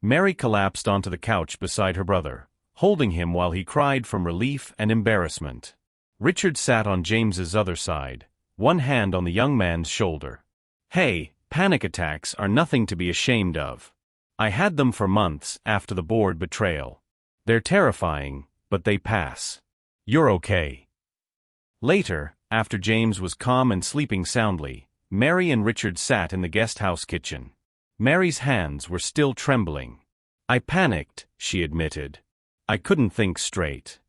Mary collapsed onto the couch beside her brother, holding him while he cried from relief and embarrassment. Richard sat on James's other side, one hand on the young man's shoulder. "Hey, panic attacks are nothing to be ashamed of. I had them for months after the board betrayal. They're terrifying, but they pass. You're okay." Later, after James was calm and sleeping soundly, Mary and Richard sat in the guest house kitchen. Mary's hands were still trembling. "I panicked," she admitted. "I couldn't think straight."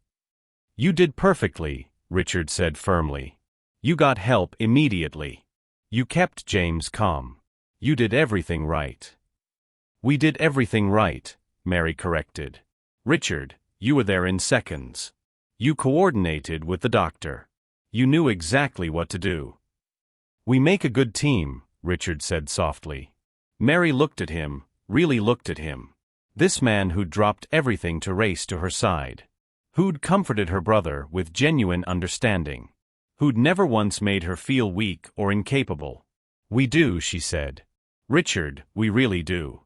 "You did perfectly," Richard said firmly. "You got help immediately. You kept James calm. You did everything right." "We did everything right," Mary corrected. "Richard, you were there in seconds. You coordinated with the doctor. You knew exactly what to do." "We make a good team," Richard said softly. Mary looked at him, really looked at him. This man who'd dropped everything to race to her side. Who'd comforted her brother with genuine understanding. Who'd never once made her feel weak or incapable. "We do," she said. "Richard, we really do."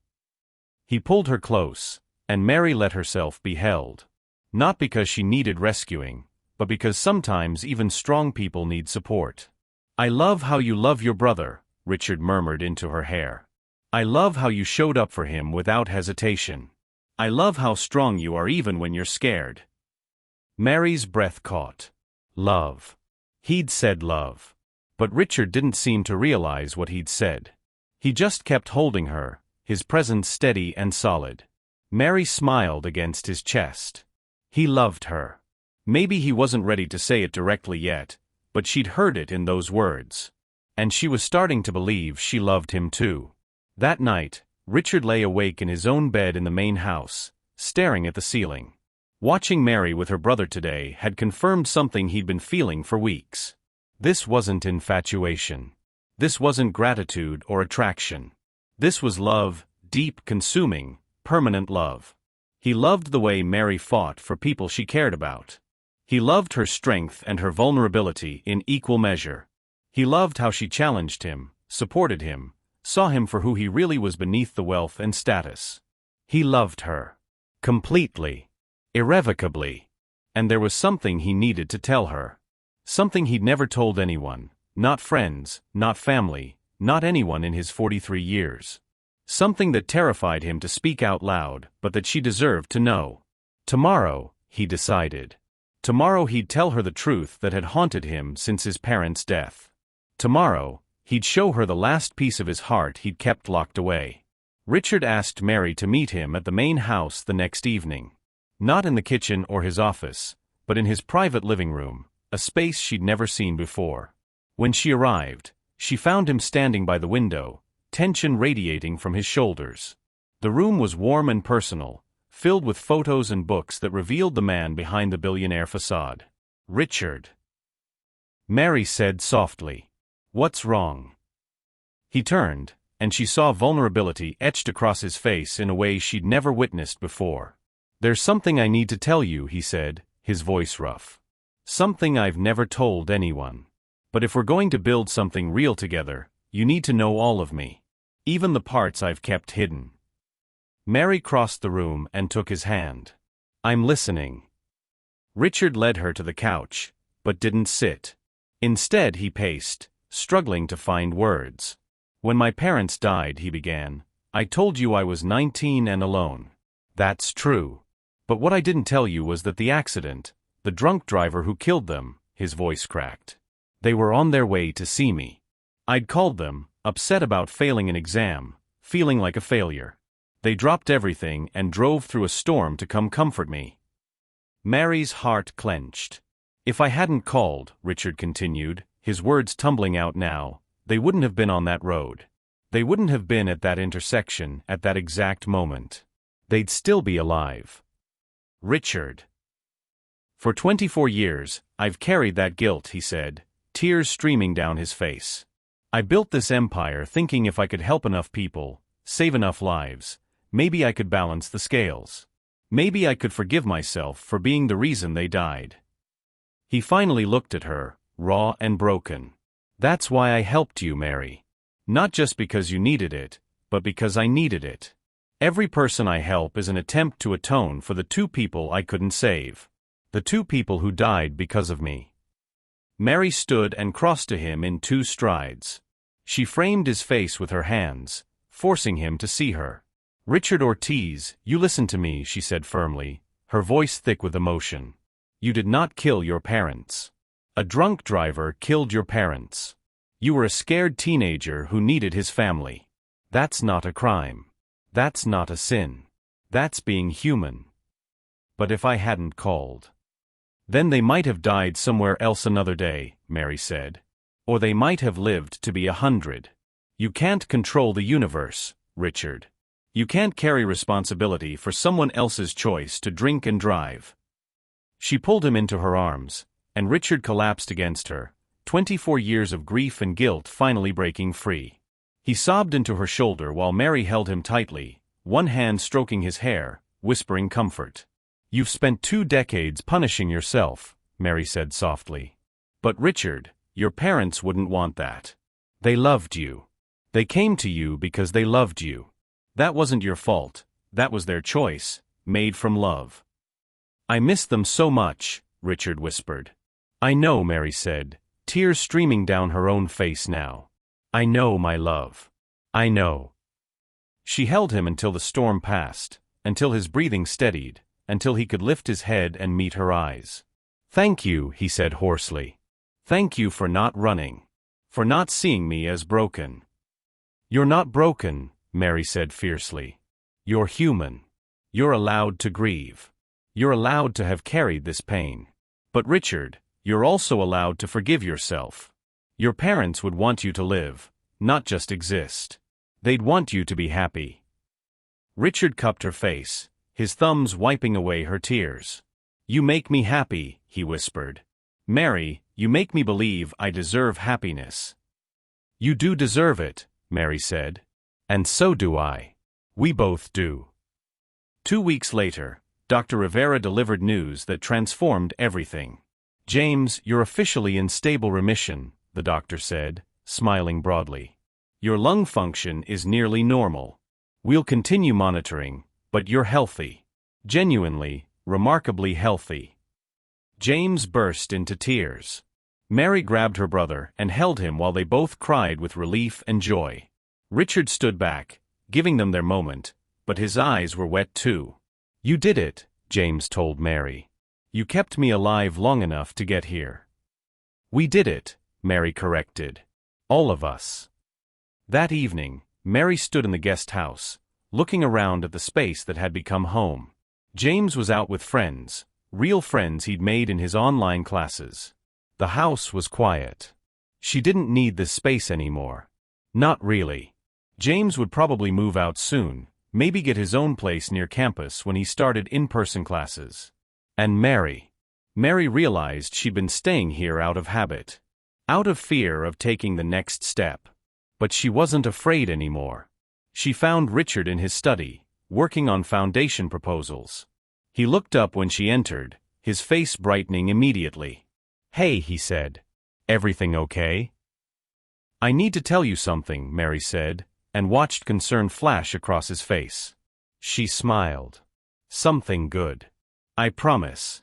He pulled her close, and Mary let herself be held. Not because she needed rescuing, but because sometimes even strong people need support. "I love how you love your brother," Richard murmured into her hair. "I love how you showed up for him without hesitation. I love how strong you are even when you're scared." Mary's breath caught. Love. He'd said love. But Richard didn't seem to realize what he'd said. He just kept holding her, his presence steady and solid. Mary smiled against his chest. He loved her. Maybe he wasn't ready to say it directly yet, but she'd heard it in those words. And she was starting to believe she loved him too. That night, Richard lay awake in his own bed in the main house, staring at the ceiling. Watching Mary with her brother today had confirmed something he'd been feeling for weeks. This wasn't infatuation. This wasn't gratitude or attraction. This was love, deep, consuming, permanent love. He loved the way Mary fought for people she cared about. He loved her strength and her vulnerability in equal measure. He loved how she challenged him, supported him, saw him for who he really was beneath the wealth and status. He loved her. Completely. Irrevocably. And there was something he needed to tell her. Something he'd never told anyone, not friends, not family, not anyone in his 43 years. Something that terrified him to speak out loud, but that she deserved to know. Tomorrow, he decided. Tomorrow he'd tell her the truth that had haunted him since his parents' death. Tomorrow, he'd show her the last piece of his heart he'd kept locked away. Richard asked Mary to meet him at the main house the next evening. Not in the kitchen or his office, but in his private living room, a space she'd never seen before. When she arrived, she found him standing by the window, tension radiating from his shoulders. The room was warm and personal, filled with photos and books that revealed the man behind the billionaire facade. "Richard," Mary said softly. "What's wrong?" He turned, and she saw vulnerability etched across his face in a way she'd never witnessed before. "There's something I need to tell you," he said, his voice rough. "Something I've never told anyone. But if we're going to build something real together, you need to know all of me. Even the parts I've kept hidden." Mary crossed the room and took his hand. "I'm listening." Richard led her to the couch, but didn't sit. Instead he paced, struggling to find words. "When my parents died," he began, "I told you I was 19 and alone. That's true. But what I didn't tell you was that the accident, the drunk driver who killed them," his voice cracked. "They were on their way to see me. I'd called them, upset about failing an exam, feeling like a failure. They dropped everything and drove through a storm to come comfort me." Mary's heart clenched. "If I hadn't called," Richard continued, his words tumbling out now, "they wouldn't have been on that road. They wouldn't have been at that intersection at that exact moment. they'd still be alive. Richard. For 24 years, I've carried that guilt, he said, tears streaming down his face. I built this empire thinking if I could help enough people, save enough lives, maybe I could balance the scales. Maybe I could forgive myself for being the reason they died. He finally looked at her, raw and broken. That's why I helped you, Mary. Not just because you needed it, but because I needed it. Every person I help is an attempt to atone for the 2 people I couldn't save. The 2 people who died because of me. Mary stood and crossed to him in 2 strides. She framed his face with her hands, forcing him to see her. Richard Ortiz, you listen to me, she said firmly, her voice thick with emotion. You did not kill your parents. A drunk driver killed your parents. You were a scared teenager who needed his family. That's not a crime. That's not a sin. That's being human. But if I hadn't called, then they might have died somewhere else another day, Mary said. Or they might have lived to be 100. You can't control the universe, Richard. You can't carry responsibility for someone else's choice to drink and drive. She pulled him into her arms, and Richard collapsed against her, 24 years of grief and guilt finally breaking free. He sobbed into her shoulder while Mary held him tightly, one hand stroking his hair, whispering comfort. You've spent 2 decades punishing yourself, Mary said softly. But Richard, your parents wouldn't want that. They loved you. They came to you because they loved you. That wasn't your fault, that was their choice, made from love. I miss them so much, Richard whispered. I know, Mary said, tears streaming down her own face now. I know, my love. I know. She held him until the storm passed, until his breathing steadied, until he could lift his head and meet her eyes. Thank you, he said hoarsely. Thank you for not running. For not seeing me as broken. You're not broken, Mary said fiercely. You're human. You're allowed to grieve. You're allowed to have carried this pain. But Richard, you're also allowed to forgive yourself. Your parents would want you to live, not just exist. They'd want you to be happy. Richard cupped her face, his thumbs wiping away her tears. You make me happy, he whispered. Mary, you make me believe I deserve happiness. You do deserve it, Mary said. And so do I. We both do. 2 weeks later, Dr. Rivera delivered news that transformed everything. James, you're officially in stable remission, the doctor said, smiling broadly. Your lung function is nearly normal. We'll continue monitoring, but you're healthy. Genuinely, remarkably healthy. James burst into tears. Mary grabbed her brother and held him while they both cried with relief and joy. Richard stood back, giving them their moment, but his eyes were wet too. You did it, James told Mary. You kept me alive long enough to get here. We did it, Mary corrected. All of us. That evening, Mary stood in the guest house, looking around at the space that had become home. James was out with friends, real friends he'd made in his online classes. The house was quiet. She didn't need this space anymore. Not really. James would probably move out soon, maybe get his own place near campus when he started in-person classes. And Mary realized she'd been staying here out of habit, out of fear of taking the next step. But she wasn't afraid anymore. She found Richard in his study, working on foundation proposals. He looked up when she entered, his face brightening immediately. Hey, he said. Everything okay? I need to tell you something, Mary said, and watched concern flash across his face. She smiled. Something good. I promise.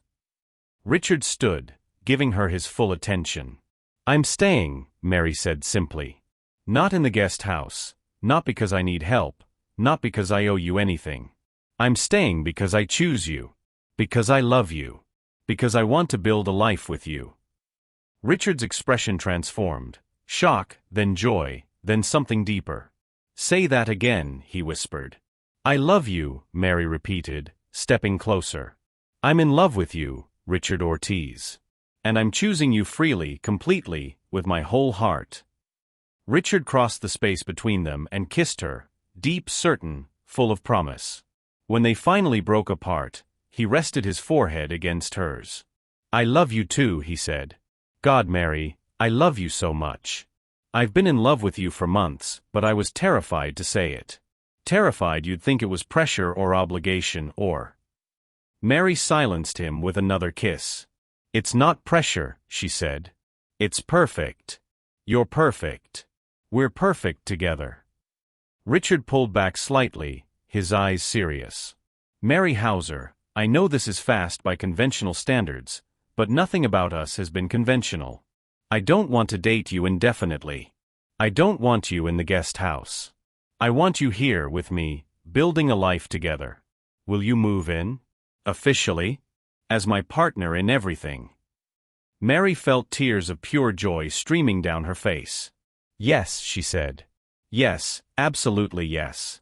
Richard stood, giving her his full attention. I'm staying, Mary said simply. Not in the guest house, not because I need help, not because I owe you anything. I'm staying because I choose you. Because I love you. Because I want to build a life with you. Richard's expression transformed. Shock, then joy, then something deeper. Say that again, he whispered. I love you, Mary repeated, stepping closer. I'm in love with you, Richard Ortiz. And I'm choosing you freely, completely, with my whole heart. Richard crossed the space between them and kissed her, deep, certain, full of promise. When they finally broke apart, he rested his forehead against hers. "I love you too," he said. "God, Mary, I love you so much. I've been in love with you for months, but I was terrified to say it. Terrified you'd think it was pressure or obligation or—" Mary silenced him with another kiss. "It's not pressure," she said. "It's perfect. You're perfect. We're perfect together." Richard pulled back slightly, his eyes serious. "Mary Hauser, I know this is fast by conventional standards, but nothing about us has been conventional. I don't want to date you indefinitely. I don't want you in the guest house. I want you here with me, building a life together. Will you move in? Officially? As my partner in everything?" Mary felt tears of pure joy streaming down her face. "Yes," she said. "Yes, absolutely yes."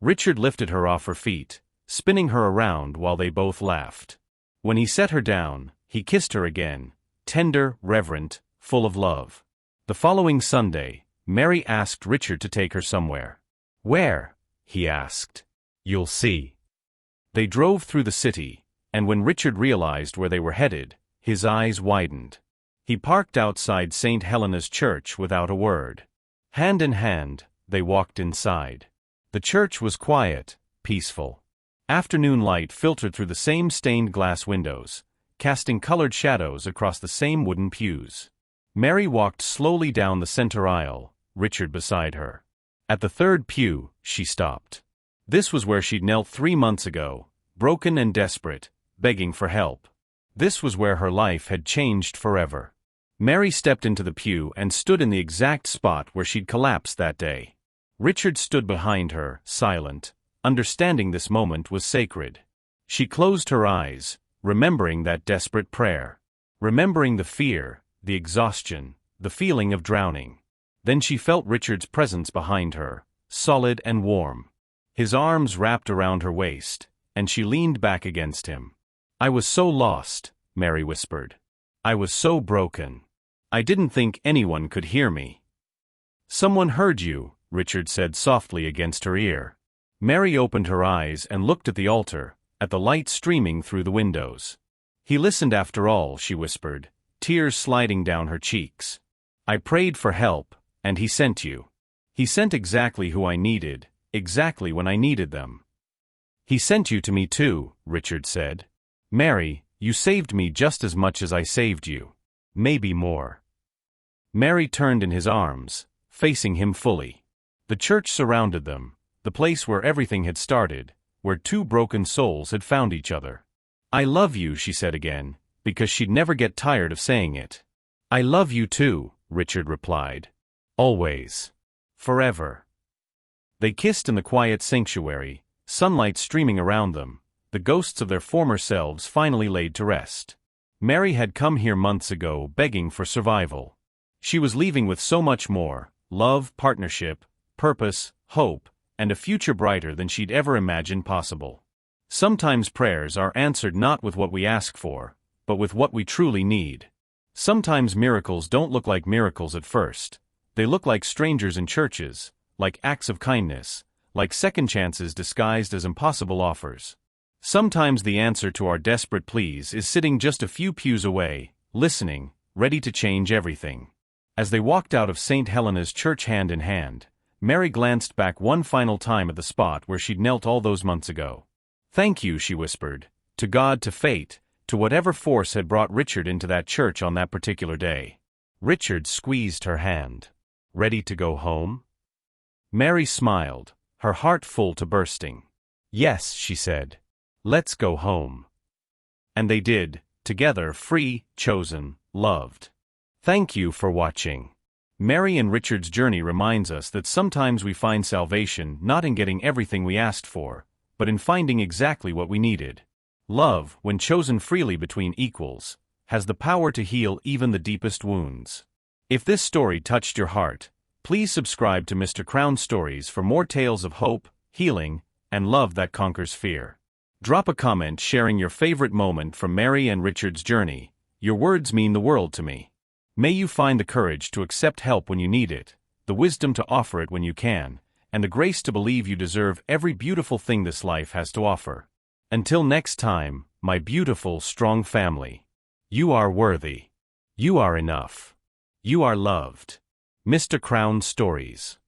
Richard lifted her off her feet, spinning her around while they both laughed. When he set her down, he kissed her again, tender, reverent, full of love. The following Sunday, Mary asked Richard to take her somewhere. "Where?" he asked. "You'll see." They drove through the city, and when Richard realized where they were headed, his eyes widened. He parked outside St. Helena's Church without a word. Hand in hand, they walked inside. The church was quiet, peaceful. Afternoon light filtered through the same stained glass windows, casting colored shadows across the same wooden pews. Mary walked slowly down the center aisle, Richard beside her. At the third pew, she stopped. This was where she'd knelt 3 months ago, broken and desperate, begging for help. This was where her life had changed forever. Mary stepped into the pew and stood in the exact spot where she'd collapsed that day. Richard stood behind her, silent, understanding this moment was sacred. She closed her eyes, remembering that desperate prayer. Remembering the fear, the exhaustion, the feeling of drowning. Then she felt Richard's presence behind her, solid and warm. His arms wrapped around her waist, and she leaned back against him. "I was so lost," Mary whispered. "I was so broken. I didn't think anyone could hear me." "Someone heard you," Richard said softly against her ear. Mary opened her eyes and looked at the altar, at the light streaming through the windows. "He listened after all," she whispered, tears sliding down her cheeks. "I prayed for help, and he sent you. He sent exactly who I needed, exactly when I needed them." "He sent you to me too," Richard said. "Mary, you saved me just as much as I saved you. Maybe more." Mary turned in his arms, facing him fully. The church surrounded them, the place where everything had started, where 2 broken souls had found each other. "I love you," she said again, because she'd never get tired of saying it. "I love you too," Richard replied. "Always. Forever." They kissed in the quiet sanctuary, sunlight streaming around them, the ghosts of their former selves finally laid to rest. Mary had come here months ago begging for survival. She was leaving with so much more: love, partnership, purpose, hope, and a future brighter than she'd ever imagined possible. Sometimes prayers are answered not with what we ask for, but with what we truly need. Sometimes miracles don't look like miracles at first. They look like strangers in churches, like acts of kindness, like second chances disguised as impossible offers. Sometimes the answer to our desperate pleas is sitting just a few pews away, listening, ready to change everything. As they walked out of St. Helena's Church hand in hand, Mary glanced back one final time at the spot where she'd knelt all those months ago. "Thank you," she whispered, "to God, to fate, to whatever force had brought Richard into that church on that particular day." Richard squeezed her hand. "Ready to go home?" Mary smiled, her heart full to bursting. "Yes," she said. "Let's go home." And they did, together, free, chosen, loved. Thank you for watching. Mary and Richard's journey reminds us that sometimes we find salvation not in getting everything we asked for, but in finding exactly what we needed. Love, when chosen freely between equals, has the power to heal even the deepest wounds. If this story touched your heart, please subscribe to Mr. Crown Stories for more tales of hope, healing, and love that conquers fear. Drop a comment sharing your favorite moment from Mary and Richard's journey. Your words mean the world to me. May you find the courage to accept help when you need it, the wisdom to offer it when you can, and the grace to believe you deserve every beautiful thing this life has to offer. Until next time, my beautiful, strong family. You are worthy. You are enough. You are loved. Mr. Crown Stories.